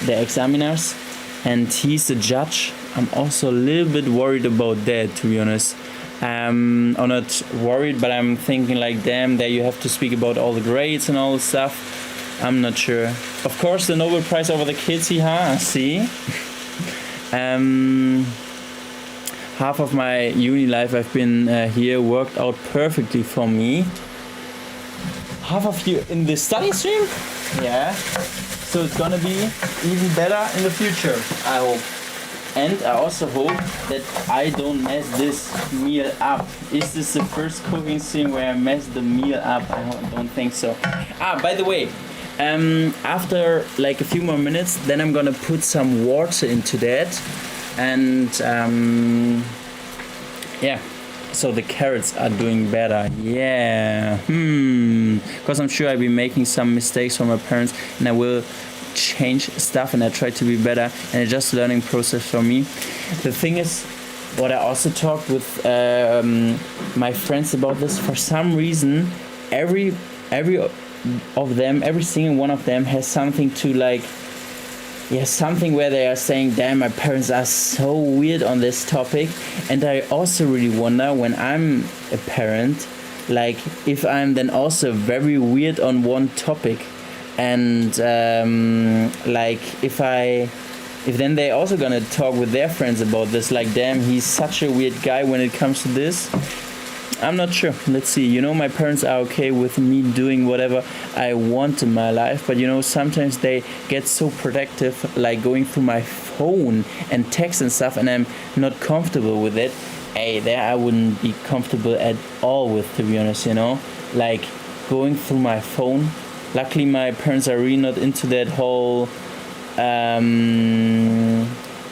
the examiners, and he's the judge. I'm also a little bit worried about that, to be honest. I'm not worried, but I'm thinking like, damn, there you have to speak about all the grades and all the stuff. I'm not sure. Of course, the Nobel Prize over the kids, see. Half of my uni life I've been here worked out perfectly for me. Half of you in the study stream? Yeah. So it's gonna be even better in the future, I hope. And I also hope that I don't mess this meal up. Is this the first cooking stream where I mess the meal up? I don't think so. By the way, After like a few more minutes, then I'm gonna put some water into that, and yeah, so the carrots are doing better. Yeah, because I'm sure I've been making some mistakes from my parents, and I will change stuff, and I try to be better, and it's just a learning process for me. The thing is, what I also talked with my friends about this, for some reason, every of them, every single one of them has something to like, yeah, something where they are saying, damn, my parents are so weird on this topic. And I also really wonder, when I'm a parent, like if I'm then also very weird on one topic, and like if then they also gonna talk with their friends about this, like, damn, he's such a weird guy when it comes to this. I'm not sure. Let's see. You know, my parents are okay with me doing whatever I want in my life, but you know, sometimes they get so protective, like going through my phone and text and stuff, and I'm not comfortable with it. Hey, there I wouldn't be comfortable at all with, to be honest, you know, like going through my phone. Luckily, my parents are really not into that whole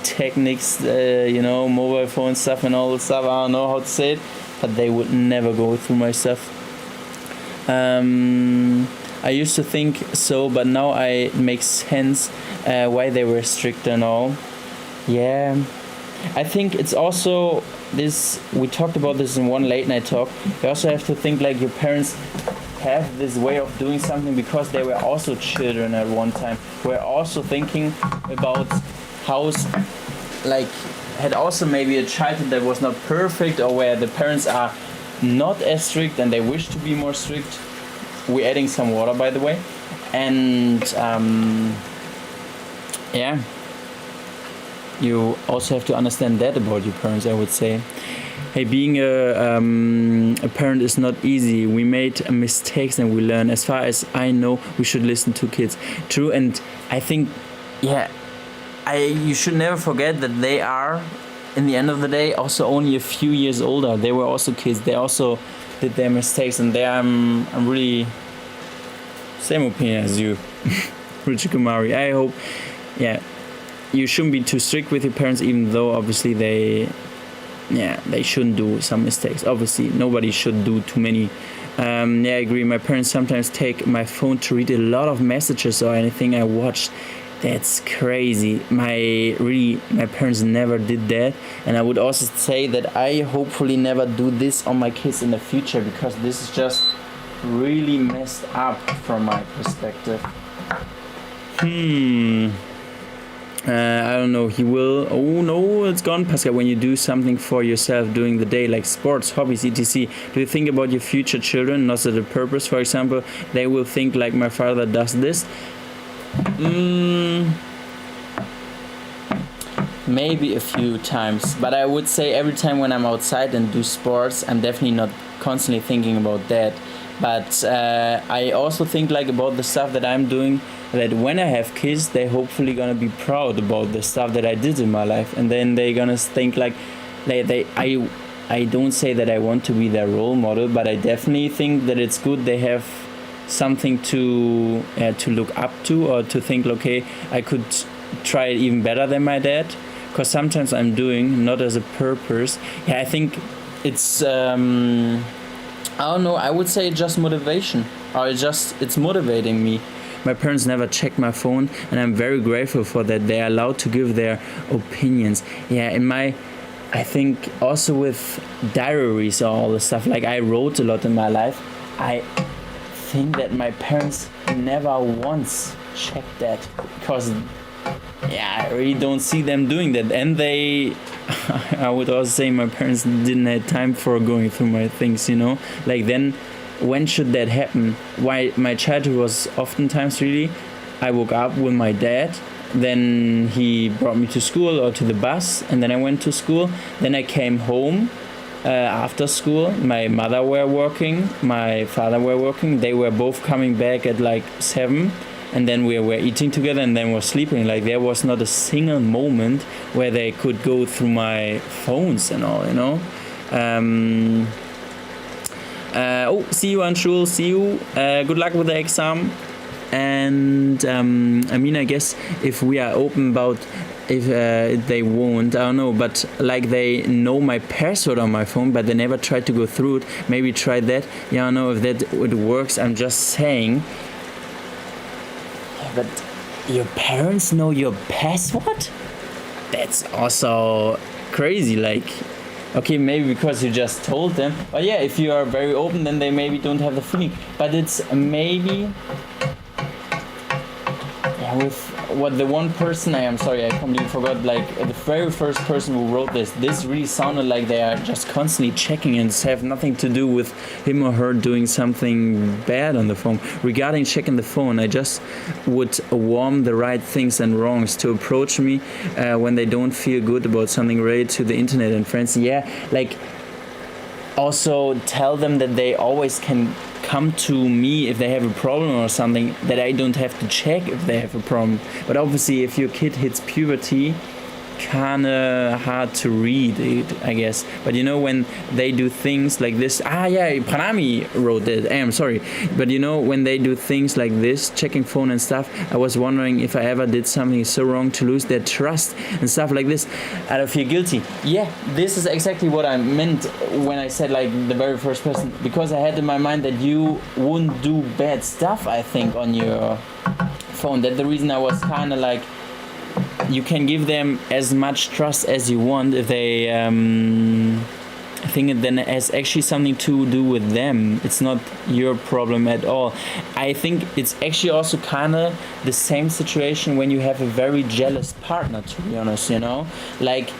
techniques, you know, mobile phone stuff and all the stuff. I don't know how to say it, but they would never go through my stuff. I used to think so, but now it makes sense why they were strict and all. Yeah, I think it's also this, we talked about this in one late night talk. You also have to think like your parents have this way of doing something because they were also children at one time. We're also thinking about house, like, had also maybe a childhood that was not perfect, or where the parents are not as strict and they wish to be more strict. We're adding some water, by the way. And yeah, you also have to understand that about your parents, I would say. Hey, being a parent is not easy. We made mistakes and we learn. As far as I know, we should listen to kids. True, and I think, yeah, you should never forget that they are, in the end of the day, also only a few years older. They were also kids. They also did their mistakes, and there I'm really same opinion as you, Richie Kumari. I hope, yeah, you shouldn't be too strict with your parents, even though obviously they shouldn't do some mistakes. Obviously, nobody should do too many. Yeah, I agree. My parents sometimes take my phone to read a lot of messages or anything I watched. That's crazy. My parents never did that, and I would also say that I hopefully never do this on my kids in the future, because this is just really messed up from my perspective. I don't know. He will. Oh no, it's gone, Pascal. When you do something for yourself during the day, like sports, hobbies, etc., do you think about your future children, not as a purpose? For example, they will think like, my father does this. Maybe a few times, but I would say every time when I'm outside and do sports, I'm definitely not constantly thinking about that. But I also think like about the stuff that I'm doing, that when I have kids, they hopefully gonna be proud about the stuff that I did in my life, and then they gonna think like, I don't say that I want to be their role model, but I definitely think that it's good they have something to look up to, or to think, okay, I could try it even better than my dad, because sometimes I'm doing not as a purpose. Yeah, I think it's I don't know, I would say just motivation, or it's motivating me. My parents never checked my phone, and I'm very grateful for that. They are allowed to give their opinions. Yeah, I think also with diaries or all the stuff, like I wrote a lot in my life, I think that my parents never once checked that, because I really don't see them doing that. And I would also say my parents didn't have time for going through my things, you know, like then when should that happen? Why my childhood was oftentimes really, I woke up with my dad, then he brought me to school or to the bus, and then I went to school, then I came home. After school, my mother were working, my father were working. They were both coming back at like 7, and then we were eating together, and then were sleeping. Like there was not a single moment where they could go through my phones and all, you know. See you, Anshul. See you. Good luck with the exam. and I mean, I guess if we are open about if they won't, I don't know, but like they know my password on my phone, but they never tried to go through it. Maybe try that. Yeah, I don't know if that it works. I'm just saying. Yeah, but your parents know your password? That's also crazy. Like, okay, maybe because you just told them. But yeah, if you are very open, then they maybe don't have the feeling. But it's maybe, yeah, with what the one person, I'm sorry, I completely forgot, like the very first person who wrote this really sounded like they are just constantly checking and have nothing to do with him or her doing something bad on the phone. Regarding checking the phone, I just would warm the right things and wrongs to approach me when they don't feel good about something related to the internet and friends. Yeah, like also tell them that they always can come to me if they have a problem or something, that I don't have to check if they have a problem. But obviously if your kid hits puberty, kinda hard to read it, I guess. But you know, when they do things like this, yeah, Pranami wrote that, I'm sorry. But you know, when they do things like this, checking phone and stuff, I was wondering if I ever did something so wrong to lose their trust and stuff like this. I don't feel guilty. Yeah, this is exactly what I meant when I said like the very first person, because I had in my mind that you wouldn't do bad stuff, I think, on your phone. That's the reason I was kind of like, you can give them as much trust as you want if they think it then has actually something to do with them. It's not your problem at all. I think it's actually also kind of the same situation when you have a very jealous partner, to be honest, you know? Like,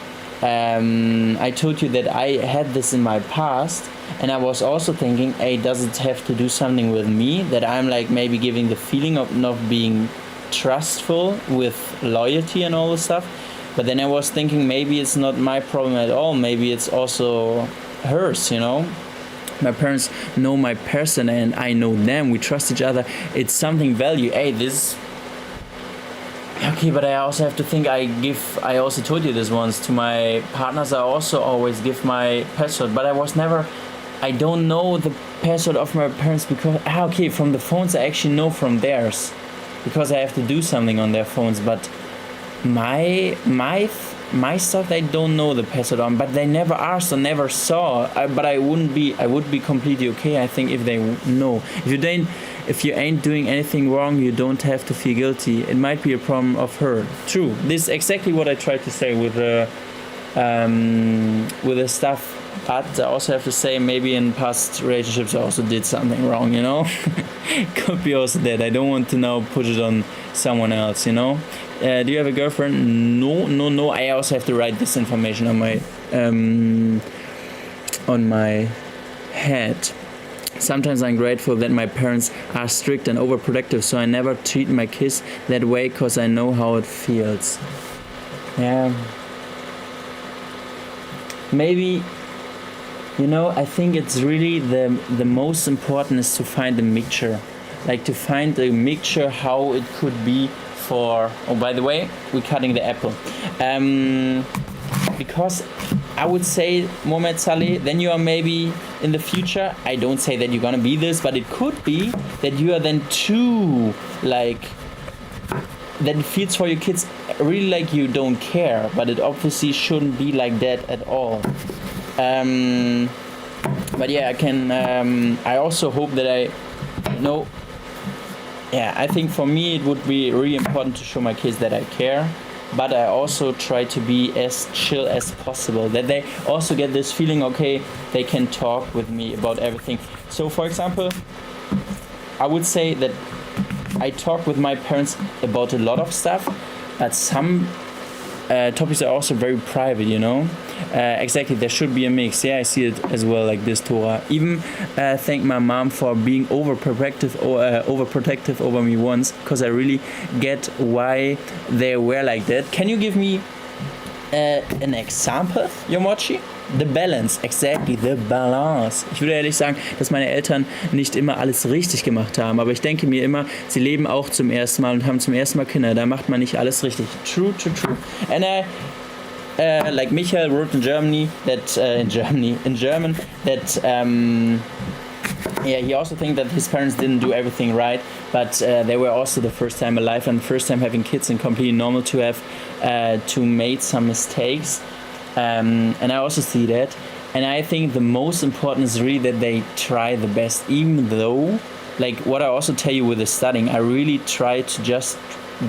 I told you that I had this in my past, and I was also thinking, hey, does it have to do something with me, that I'm like maybe giving the feeling of not being trustful with loyalty and all this stuff? But then I was thinking maybe it's not my problem at all, maybe it's also hers, you know? My parents know my person and I know them, we trust each other, it's something value. Hey, this, okay, but I also have to think, I also told you this once, to my partners I also always give my password, but I don't know the password of my parents because, okay, from the phones I actually know from theirs, because I have to do something on their phones, but my stuff I don't know the password on, but they never asked or never saw. But I would be completely okay, I think, if they know. If you ain't doing anything wrong, you don't have to feel guilty. It might be a problem of her. True. This is exactly what I tried to say with the stuff. But I also have to say, maybe in past relationships I also did something wrong, you know? Could be also that. I don't want to now put it on someone else, you know? Do you have a girlfriend? No. I also have to write this information on my head. Sometimes I'm grateful that my parents are strict and overprotective, so I never treat my kids that way because I know how it feels. Yeah. Maybe, you know, I think it's really the most important is to find a mixture. Like to find a mixture how it could be for, oh, by the way, we're cutting the apple. Because I would say, Mohamed Saleh, then you are maybe in the future, I don't say that you're gonna be this, but it could be that you are then too, like, that it feels for your kids really like you don't care, but it obviously shouldn't be like that at all. But yeah, I also hope that I think for me it would be really important to show my kids that I care, but I also try to be as chill as possible, that they also get this feeling, okay, they can talk with me about everything. So for example, I would say that I talk with my parents about a lot of stuff, but some topics are also very private, you know? Exactly, there should be a mix. Yeah, I see it as well like this, Tora. Even thank my mom for being overprotective over me once, because I really get why they were like that. Can you give me an example, Yomochi? The balance, exactly, the balance. Ich würde ehrlich sagen, dass meine Eltern nicht immer alles richtig gemacht haben, aber ich denke mir immer, sie leben auch zum ersten Mal und haben zum ersten Mal Kinder, da macht man nicht alles richtig. True. And like Michael wrote in German, that yeah, he also think that his parents didn't do everything right, but they were also the first time alive and the first time having kids, and completely normal to have to make some mistakes. And I also see that. And I think the most important is really that they try the best, even though, like what I also tell you with the studying, I really try to just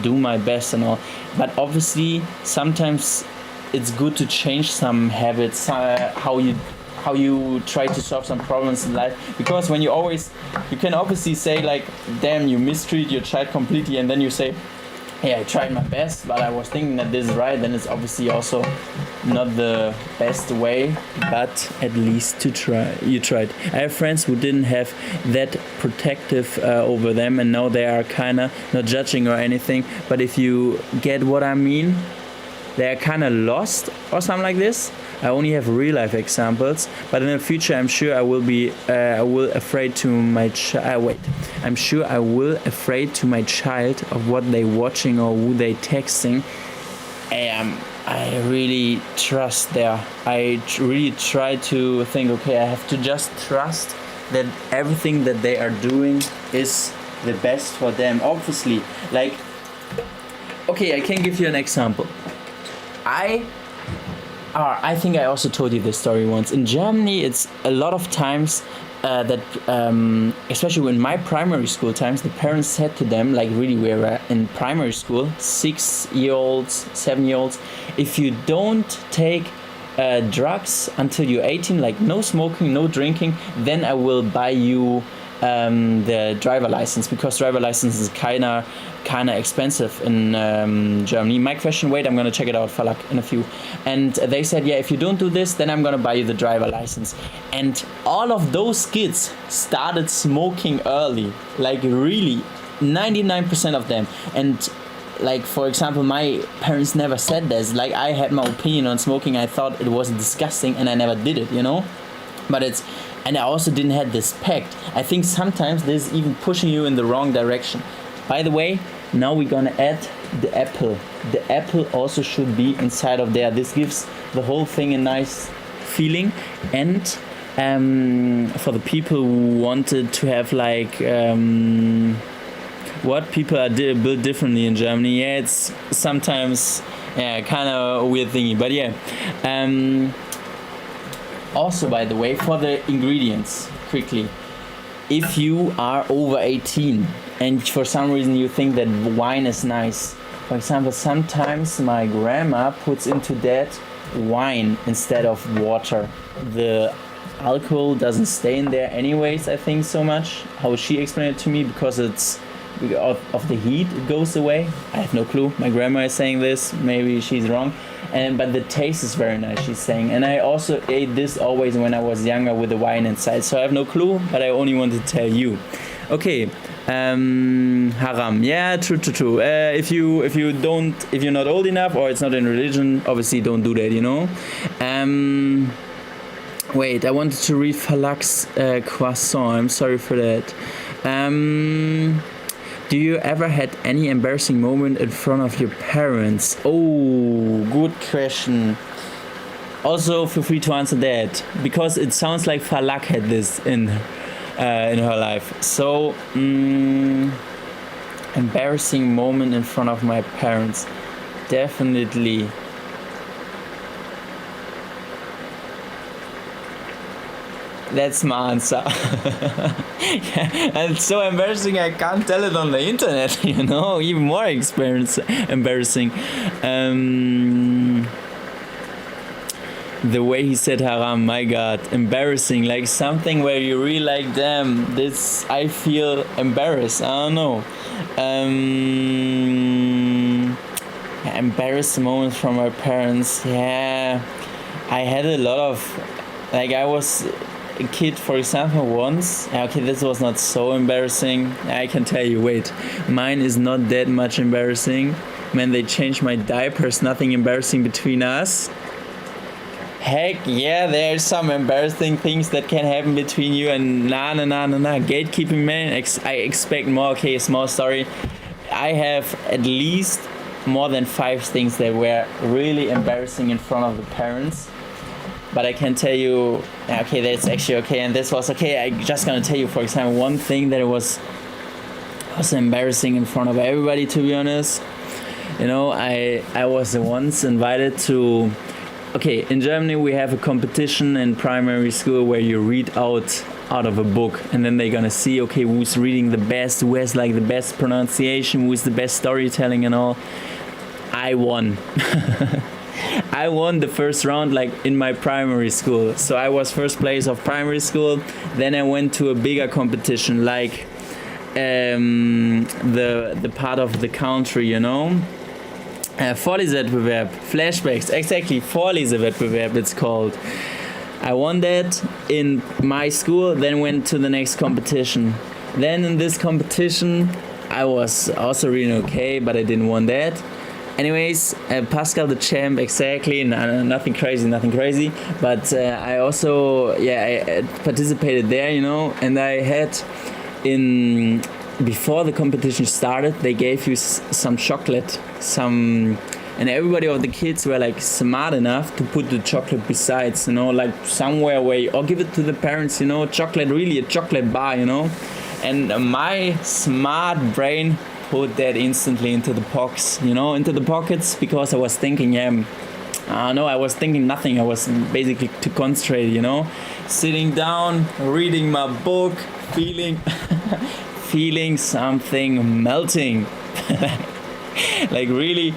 do my best and all. But obviously, sometimes it's good to change some habits, how you try to solve some problems in life, because when you can obviously say like, damn, you mistreat your child completely, and then you say, hey, I tried my best, but I was thinking that this is right, then it's obviously also not the best way, but at least you tried. I have friends who didn't have that protective over them, and now they are kind of not judging or anything, but if you get what I mean, they are kind of lost or something like this. I only have real life examples, but in the future I'm sure I will afraid to my I'm sure I will afraid to my child of what they watching or who they texting. I really trust there. I really try to think, okay, I have to just trust that everything that they are doing is the best for them. Obviously, like, okay, I can give you an example. I think I also told you this story once. In Germany, it's a lot of times that, especially in my primary school times, the parents said to them, like really we were in primary school, 6-year-olds, 7-year-olds, if you don't take drugs until you're 18, like no smoking, no drinking, then I will buy you the driver license, because driver license is kind of expensive in Germany. My question, wait, I'm gonna check it out, Falak, in a few. And they said, yeah, if you don't do this, then I'm gonna buy you the driver license. And all of those kids started smoking early, like really, 99% of them. And like, for example, my parents never said this. Like, I had my opinion on smoking. I thought it was disgusting and I never did it, you know? And I also didn't have this pact. I think sometimes this is even pushing you in the wrong direction. By the way, now we're gonna add the apple. The apple also should be inside of there. This gives the whole thing a nice feeling. And for the people who wanted to have like what people are built differently in Germany, yeah, it's sometimes kind of a weird thingy. But yeah. Also, by the way, for the ingredients, quickly, if you are over 18 and for some reason you think that wine is nice, for example, sometimes my grandma puts into that wine instead of water. The alcohol doesn't stay in there anyways, I think, so much, how she explained it to me, because it's of the heat, it goes away. I have no clue. My grandma is saying this, maybe she's wrong. But the taste is very nice, she's saying. And I also ate this always when I was younger with the wine inside. So I have no clue, but I only want to tell you. Okay, haram. Yeah, true. If you're not old enough or it's not in religion, obviously don't do that, you know. Wait, I wanted to read Falak's croissant. I'm sorry for that. Do you ever had any embarrassing moment in front of your parents? Oh, good question. Also, feel free to answer that, because it sounds like Falak had this in her life. So, embarrassing moment in front of my parents. Definitely. That's my answer. Yeah, and it's so embarrassing I can't tell it on the internet, you know, even more embarrassing. The way he said haram, my god, embarrassing, like something where you really like, damn, this, I feel embarrassed, I don't know. Embarrassing moments from my parents, yeah, I had a lot of, like, I was a kid, for example, once. Okay, this was not so embarrassing. I can tell you, wait, mine is not that much embarrassing. When they changed my diapers, nothing embarrassing between us. Heck yeah, there's some embarrassing things that can happen between you, and nah. Gatekeeping, man, I expect more. Okay, small story. I have at least more than 5 things that were really embarrassing in front of the parents. but I can tell you, okay, that's actually okay, and this was okay. I just gonna tell you, for example, one thing that was embarrassing in front of everybody, to be honest. You know, I was once invited to, okay, in Germany we have a competition in primary school where you read out of a book, and then they're gonna see, okay, who's reading the best, who has like the best pronunciation, who is the best storytelling and all. I won. I won the first round, like in my primary school. So I was first place of primary school. Then I went to a bigger competition, like the part of the country, you know. Vorlesewettbewerb, flashbacks, exactly, Vorlesewettbewerb it's called. I won that in my school, then went to the next competition. Then in this competition, I was also really okay, but I didn't win that. Anyways, Pascal the champ, exactly, nothing crazy, but I also, I participated there, you know, and I had before the competition started, they gave you some chocolate, and everybody of the kids were like smart enough to put the chocolate besides, you know, like somewhere where, or give it to the parents, you know, chocolate, really a chocolate bar, you know, and my smart brain put that instantly into the pockets, you know, into the pockets, because I was thinking, I was thinking nothing. I was basically to concentrate, you know, sitting down, reading my book, feeling something melting. Like really,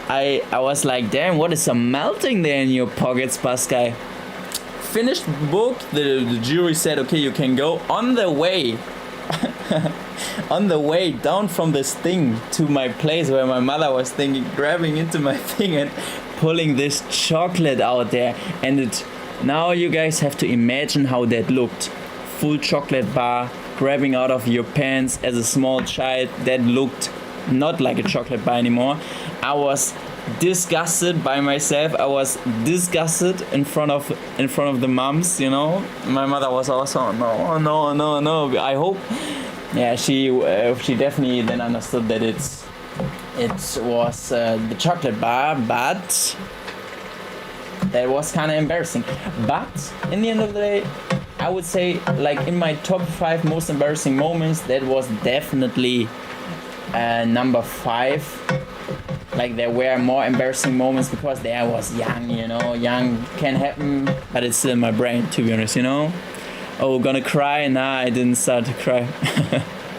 I was like, damn, what is some melting there in your pockets, Pascal? Finished the book, the jury said, okay, you can go. On the way, on the way down from this thing to my place where my mother was thinking, grabbing into my thing and pulling this chocolate out there. And now you guys have to imagine how that looked. Full chocolate bar, grabbing out of your pants as a small child. That looked not like a chocolate bar anymore. I was disgusted by myself. I was disgusted in front of the moms, you know. My mother was also no. I hope, she definitely then understood that it was the chocolate bar, but that was kind of embarrassing. But in the end of the day, I would say, like, in my top 5 most embarrassing moments, that was definitely number 5. Like, there were more embarrassing moments because there I was young, you know. Young can happen, but it's still in my brain, to be honest, you know. Oh, gonna cry? Nah, I didn't start to cry.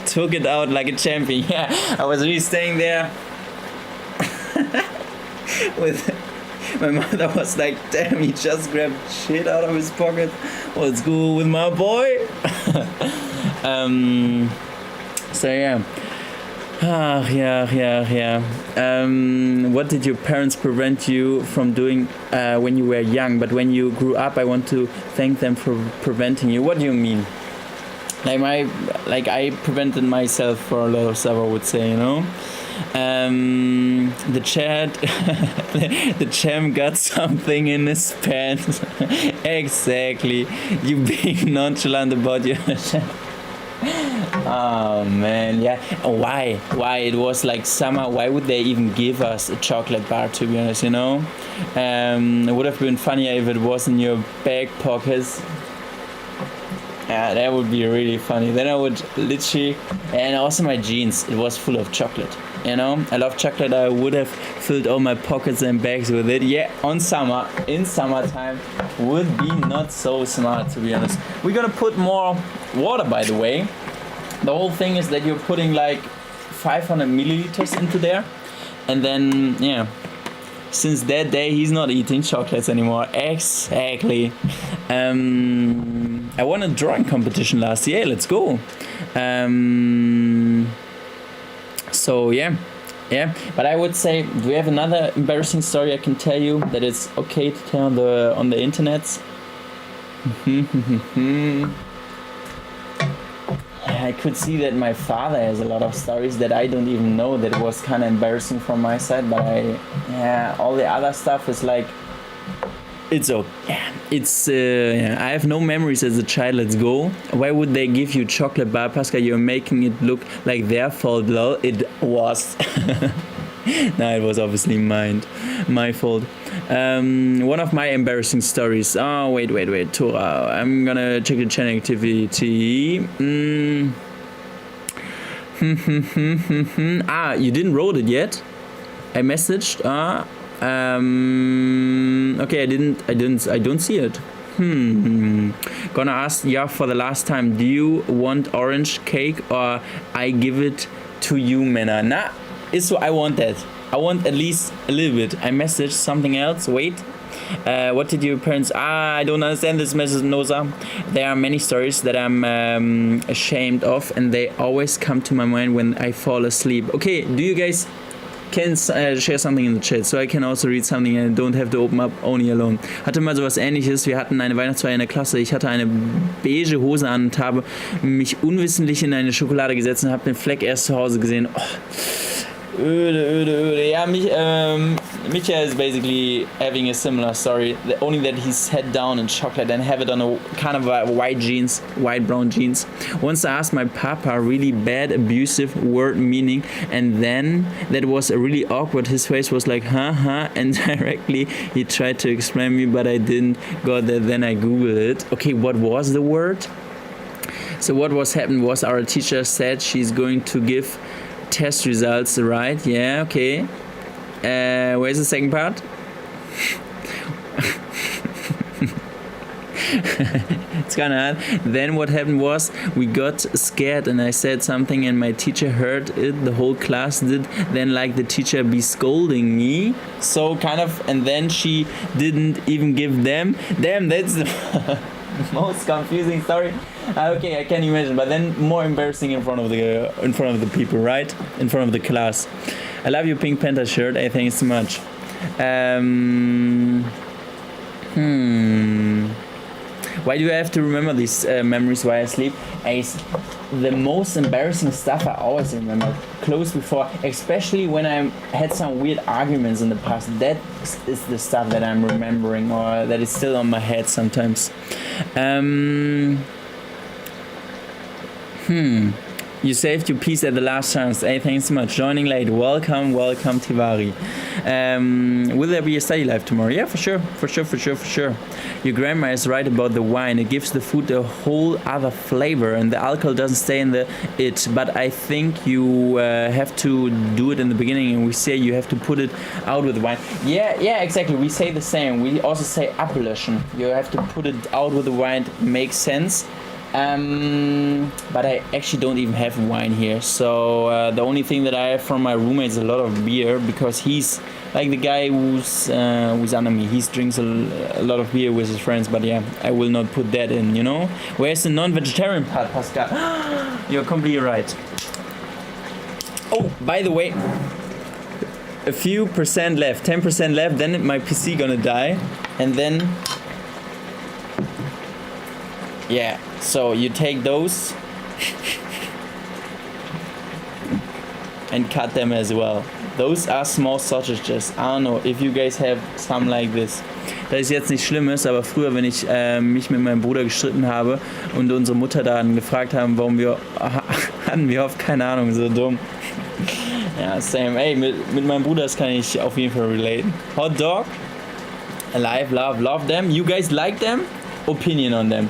Took it out like a champion. Yeah, I was really staying there with my mother was like, damn, he just grabbed shit out of his pocket. What's good with my boy? So yeah. What did your parents prevent you from doing when you were young, but when you grew up, I want to thank them for preventing you? What do you mean? I prevented myself for a lot of stuff, I would say, you know. The champ got something in his pants. Exactly. You being nonchalant about your Oh man, yeah. Why? It was like summer. Why would they even give us a chocolate bar, to be honest, you know? It would have been funnier if it was in your back pockets. Yeah, that would be really funny. Then I would literally, and also my jeans, it was full of chocolate, you know? I love chocolate. I would have filled all my pockets and bags with it. Yeah, in summertime, would be not so smart, to be honest. We're gonna put more water, by the way. The whole thing is that you're putting like 500 milliliters into there, and then, yeah, since that day he's not eating chocolates anymore. Exactly. I won a drawing competition last year. Let's go. So yeah. But I would say, do we have another embarrassing story I can tell you that it's okay to tell on the internet? I could see that my father has a lot of stories that I don't even know, that was kind of embarrassing from my side, but all the other stuff is like, it's okay. I have no memories as a child. Let's go. Why would they give you chocolate bar, Pascal? You're making it look like their fault, lol. It was. No, it was obviously my fault. One of my embarrassing stories. Oh, wait, Tora. I'm gonna check the channel activity. You didn't wrote it yet? I messaged. Okay, I don't see it. Gonna ask for the last time. Do you want orange cake or I give it to you, Männer? Nah, so I want that. I want at least a little bit. I messaged something else. Wait. What did your parents... I don't understand this message, Noza. There are many stories that I'm ashamed of, and they always come to my mind when I fall asleep. Okay, do you guys can share something in the chat, so I can also read something and don't have to open up only alone. Hatte mal sowas Ähnliches. Wir hatten eine Weihnachtsfeier in der Klasse. Ich hatte eine beige Hose an und habe mich unwissentlich in eine Schokolade gesetzt und habe den Fleck erst zu Hause gesehen. Oh. Öde. Yeah, Micha is basically having a similar story, only that he sat down in chocolate and have it on a kind of a white brown jeans. Once I asked my papa really bad abusive word meaning, and then that was really awkward. His face was like, huh, and directly he tried to explain me, but I didn't got that. Then I googled it. Okay, what was the word? So what was happened was our teacher said she's going to give test results, right? Yeah, okay. Where's the second part? It's kind of hard. Then what happened was we got scared and I said something and my teacher heard it. The whole class did. Then like the teacher be scolding me. So kind of, and then she didn't even give them. Damn, that's the most confusing story. Okay, I can imagine, but then more embarrassing in front of the people, right? In front of the class. I love your Pink Panther shirt. I thank you so much. Why do I have to remember these memories while I sleep? The most embarrassing stuff I always remember close before, especially when I had some weird arguments in the past. That is the stuff that I'm remembering or that is still on my head sometimes. You saved your piece at the last chance. Hey, thanks so much. Joining late. Welcome, Tivari. Will there be a study live tomorrow? Yeah, for sure. Your grandma is right about the wine. It gives the food a whole other flavor and the alcohol doesn't stay in it. But I think you have to do it in the beginning and we say you have to put it out with the wine. Yeah, exactly. We say the same. We also say ablöschen. You have to put it out with the wine. Makes sense. But I actually don't even have wine here, so the only thing that I have from my roommate is a lot of beer because he's like the guy who's under me. He drinks a lot of beer with his friends, but yeah, I will not put that in, you know. Where's the non-vegetarian part, Pascal? You're completely right. Oh, by the way, a few percent left, 10% left, then my PC gonna die, and then yeah, so you take those and cut them as well. Those are small sausages. I don't know if you guys have some like this. Das ist jetzt nichts Schlimmes, aber früher, wenn ich mich mit meinem Bruder gestritten habe und unsere Mutter dann gefragt haben, warum hatten wir oft keine Ahnung, so dumm. Ja, same. Ey, mit meinem Bruder, das kann ich auf jeden Fall relaten. Hot dog, alive, love them. You guys like them? Opinion on them.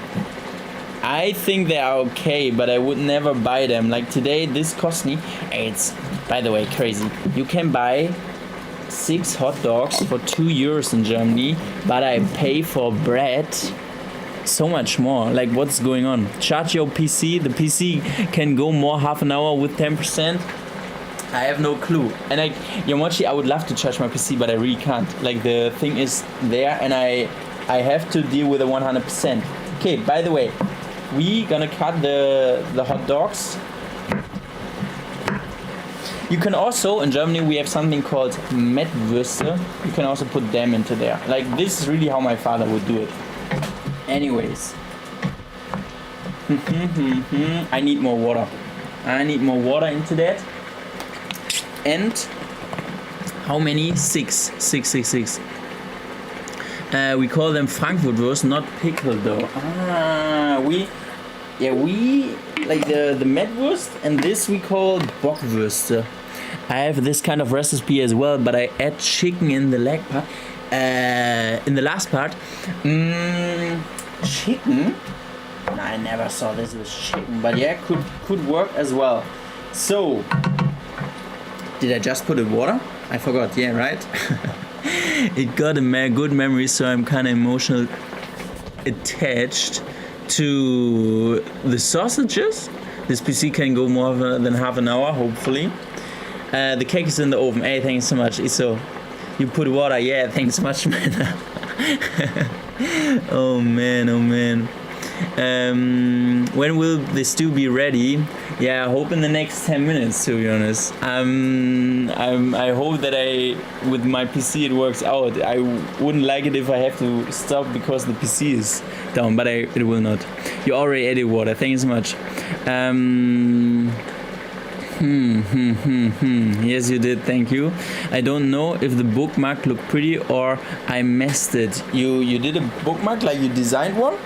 I think they are okay, but I would never buy them. Like today, this cost me, it's, by the way, crazy. You can buy 6 hot dogs for 2 euros in Germany, but I pay for bread so much more. Like, what's going on? Charge your PC. The PC can go more half an hour with 10%. I have no clue. And like, Yomochi, I would love to charge my PC, but I really can't. Like, the thing is there, and I have to deal with the 100%. Okay, by the way, we gonna cut the hot dogs. You can also, in Germany, we have something called Mettwürste. You can also put them into there. Like, this is really how my father would do it. Anyways. I need more water. I need more water into that. And how many? 6. We call them Frankfurtwurst, not pickled though. yeah, we like the Mettwurst, and this we call Bockwürste. I have this kind of recipe as well, but I add chicken in the leg part. In the last part, chicken. I never saw this with chicken, but yeah, could work as well. So, did I just put in water? I forgot. Yeah, right. It got a good memory, so I'm kind of emotional attached to the sausages. This PC can go more than half an hour, hopefully. The cake is in the oven. Hey, thanks so much. So, you put water. Yeah, thanks so much, man. Oh man, oh man. When will the stew be ready? Yeah, I hope in the next 10 minutes, to be honest. I hope that with my PC it works out. I wouldn't like it if I have to stop because the PC is down, but it will not. You already added water, thank you so much. Yes, you did, thank you. I don't know if the bookmark looked pretty or I messed it. You did a bookmark, like you designed one?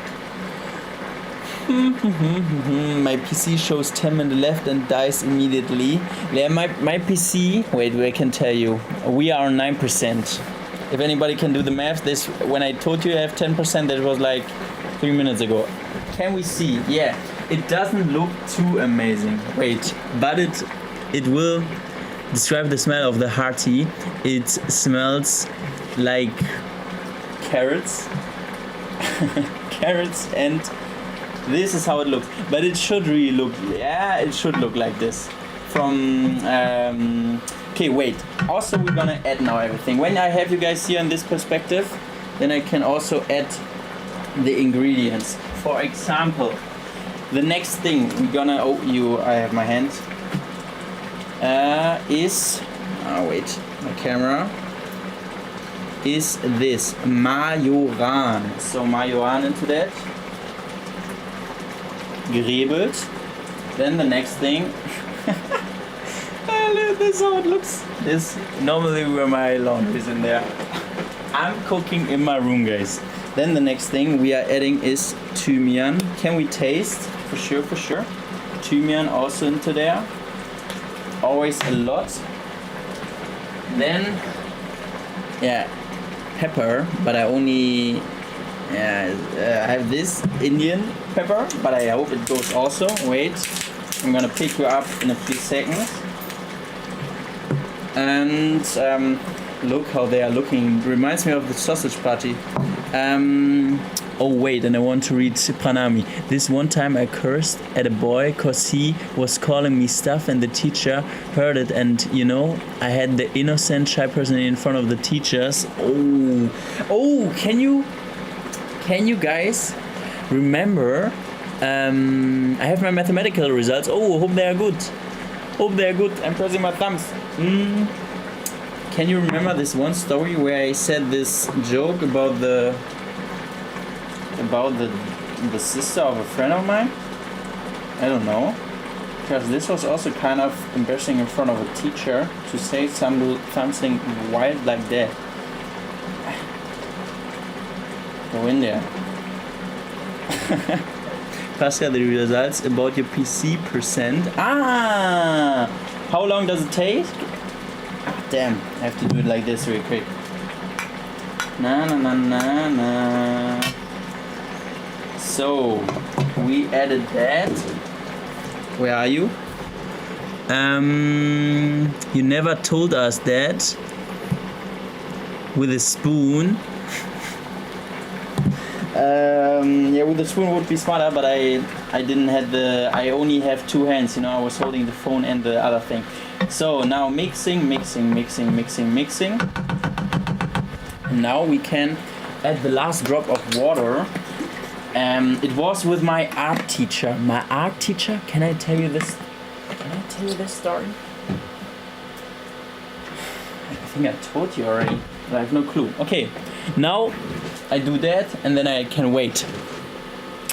My PC shows 10 minutes left and dies immediately. Yeah, my PC, wait, I can tell you, we are on 9%. If anybody can do the math, this, when I told you I have 10%, that was like 3 minutes ago. Can we see? Yeah, it doesn't look too amazing. Wait, but it will describe the smell of the hearty. It smells like carrots. Carrots, and this is how it looks, but it should really look, yeah, it should look like this. From, okay, wait, also we're gonna add now everything. When I have you guys here in this perspective, then I can also add the ingredients. For example, the next thing we're gonna, I have my hand, is, wait, my camera, is this, Majoran. So Majoran into that. Gerebelt. Then the next thing. This is how it looks. This normally where my laundry is in there. I'm cooking in my room, guys. Then the next thing we are adding is Thymian. Can we taste? For sure, for sure. Thymian also into there. Always a lot. Then, yeah, pepper, but I only I have this Indian pepper, but I hope it goes also. Wait, I'm gonna pick you up in a few seconds. And look how they are looking. Reminds me of the sausage party. Oh wait, and I want to read Pranami. This one time I cursed at a boy cause he was calling me stuff and the teacher heard it, and you know, I had the innocent shy person in front of the teachers. Oh, can you guys remember? I have my mathematical results. Oh, hope they are good. Hope they are good. I'm pressing my thumbs. Can you remember this one story where I said this joke about the sister of a friend of mine? I don't know. Because this was also kind of embarrassing in front of a teacher to say something wild like that. Go in there. Pascal, the results about your PC percent. How long does it take? Damn, I have to do it like this real quick. Na. So, we added that. Where are you? You never told us that. With a spoon. Yeah, with the spoon would be smarter, but I didn't have I only have two hands, you know, I was holding the phone and the other thing. So now mixing. And now we can add the last drop of water. It was with my art teacher. My art teacher, can I tell you this story? I think I told you already, but I have no clue. Okay, now I do that and then I can wait.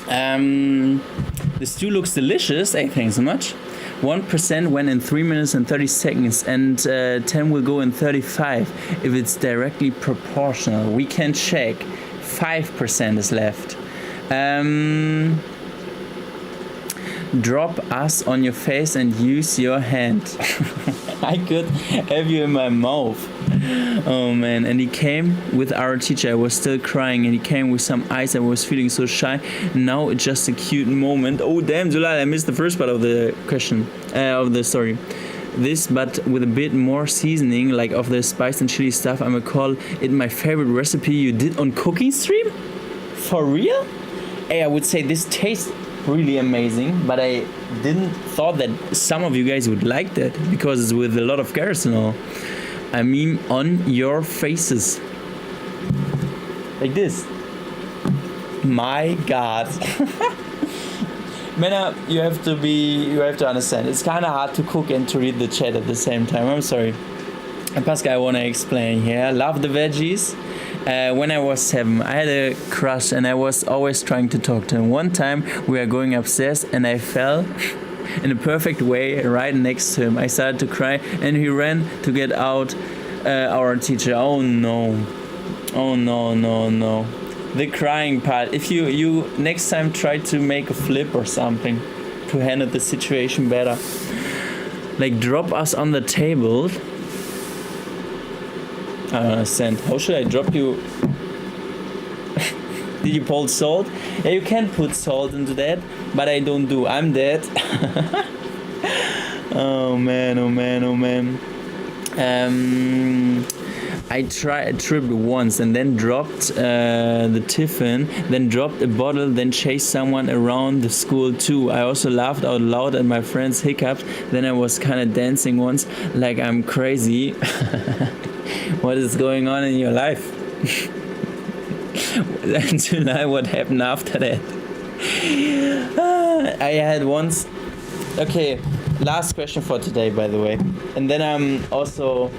The stew looks delicious. Hey, thanks so much. 1% went in 3 minutes and 30 seconds, and 10 will go in 35 if it's directly proportional. We can check. 5% is left. drop us on your face and use your hand. I could have you in my mouth. Oh man, and he came with our teacher. I was still crying, and he came with some ice. I was feeling so shy. Now it's just a cute moment. Oh damn, Zulal, I missed the first part of the question, of the story. This, but with a bit more seasoning, like of the spice and chili stuff. I'm gonna call it my favorite recipe you did on cooking stream. For real? Hey, I would say this tastes really amazing, but I didn't thought that some of you guys would like that because it's with a lot of carrots and all. I mean, on your faces, like this. My God. Mena, you have to understand. It's kind of hard to cook and to read the chat at the same time. I'm sorry. And Pascal, I want to explain here. Love the veggies. When I was 7, I had a crush and I was always trying to talk to him. One time we were going upstairs and I fell in a perfect way right next to him. I started to cry and he ran to get out our teacher. Oh no. Oh no, no, no. The crying part. If you next time try to make a flip or something to handle the situation better. Like drop us on the table. I don't understand. How should I drop you? Did you pull salt? Yeah, you can put salt into that, but I don't do. I'm dead. Oh man, oh man, oh man. I tripped once and then dropped the tiffin, then dropped a bottle, then chased someone around the school too. I also laughed out loud at my friends' hiccups. Then I was kind of dancing once like I'm crazy. What is going on in your life? July, what happened after that? I had once. Okay, last question for today, by the way. And then I'm also.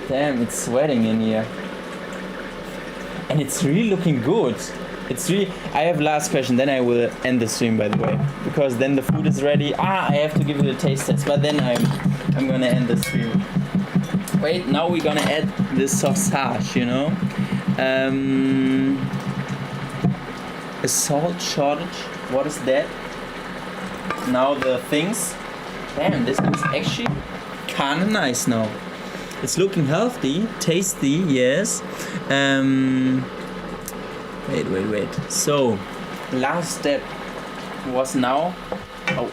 Damn, it's sweating in here. And it's really looking good. It's really. I have last question, then I will end the stream, by the way, because then the food is ready. I have to give you a taste test, but then I'm gonna end the stream. Wait, now we're gonna add the sausage, you know. A salt shortage. What is that? Now the things. Damn, this looks actually kinda nice now. It's looking healthy, tasty, yes. Wait. So, last step was now. Oh.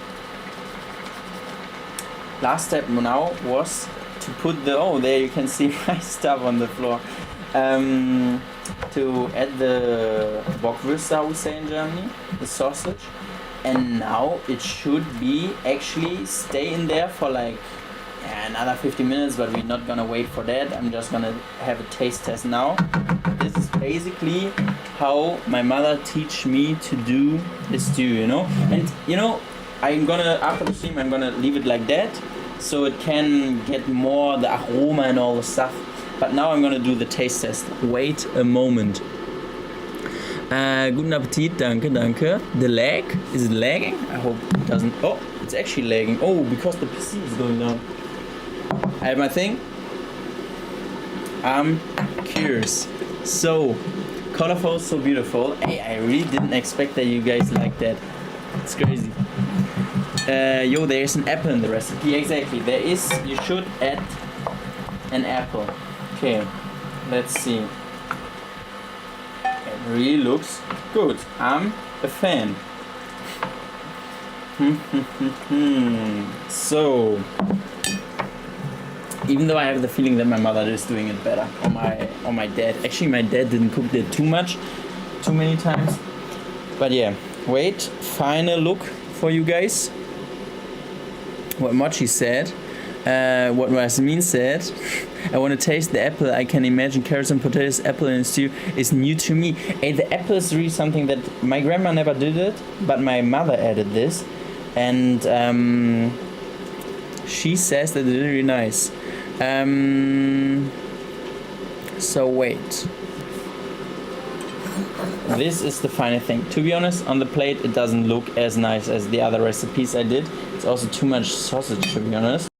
Last step now was to put the. Oh, there you can see my stuff on the floor. To add the Bockwürste, I would say in Germany, the sausage. And now it should be actually stay in there for like. Another 50 minutes, but we're not gonna wait for that. I'm just gonna have a taste test now. This is basically how my mother teach me to do the stew, you know. And you know, I'm gonna after the stream I'm gonna leave it like that, so it can get more the aroma and all the stuff. But now I'm gonna do the taste test. Wait a moment. Guten Appetit, danke. The lag, is it lagging? I hope it doesn't. Oh, it's actually lagging. Oh, because the PC is going down. I have my thing. I'm curious. So, colorful, so beautiful. Hey, I really didn't expect that you guys like that. It's crazy. Yo, there is an apple in the recipe. Exactly, there is. You should add an apple. Okay, let's see. It really looks good. I'm a fan. So. Even though I have the feeling that my mother is doing it better, or my dad. Actually, my dad didn't cook that too many times. But yeah, wait, final look for you guys. What Mochi said, what Rasmin said. I want to taste the apple. I can imagine carrots and potatoes, apple in a stew is new to me. Hey, the apple is really something that my grandma never did it, but my mother added this, and she says that it's really nice. So wait. This is the final thing. To be honest, on the plate it doesn't look as nice as the other recipes I did. It's also too much sausage, to be honest.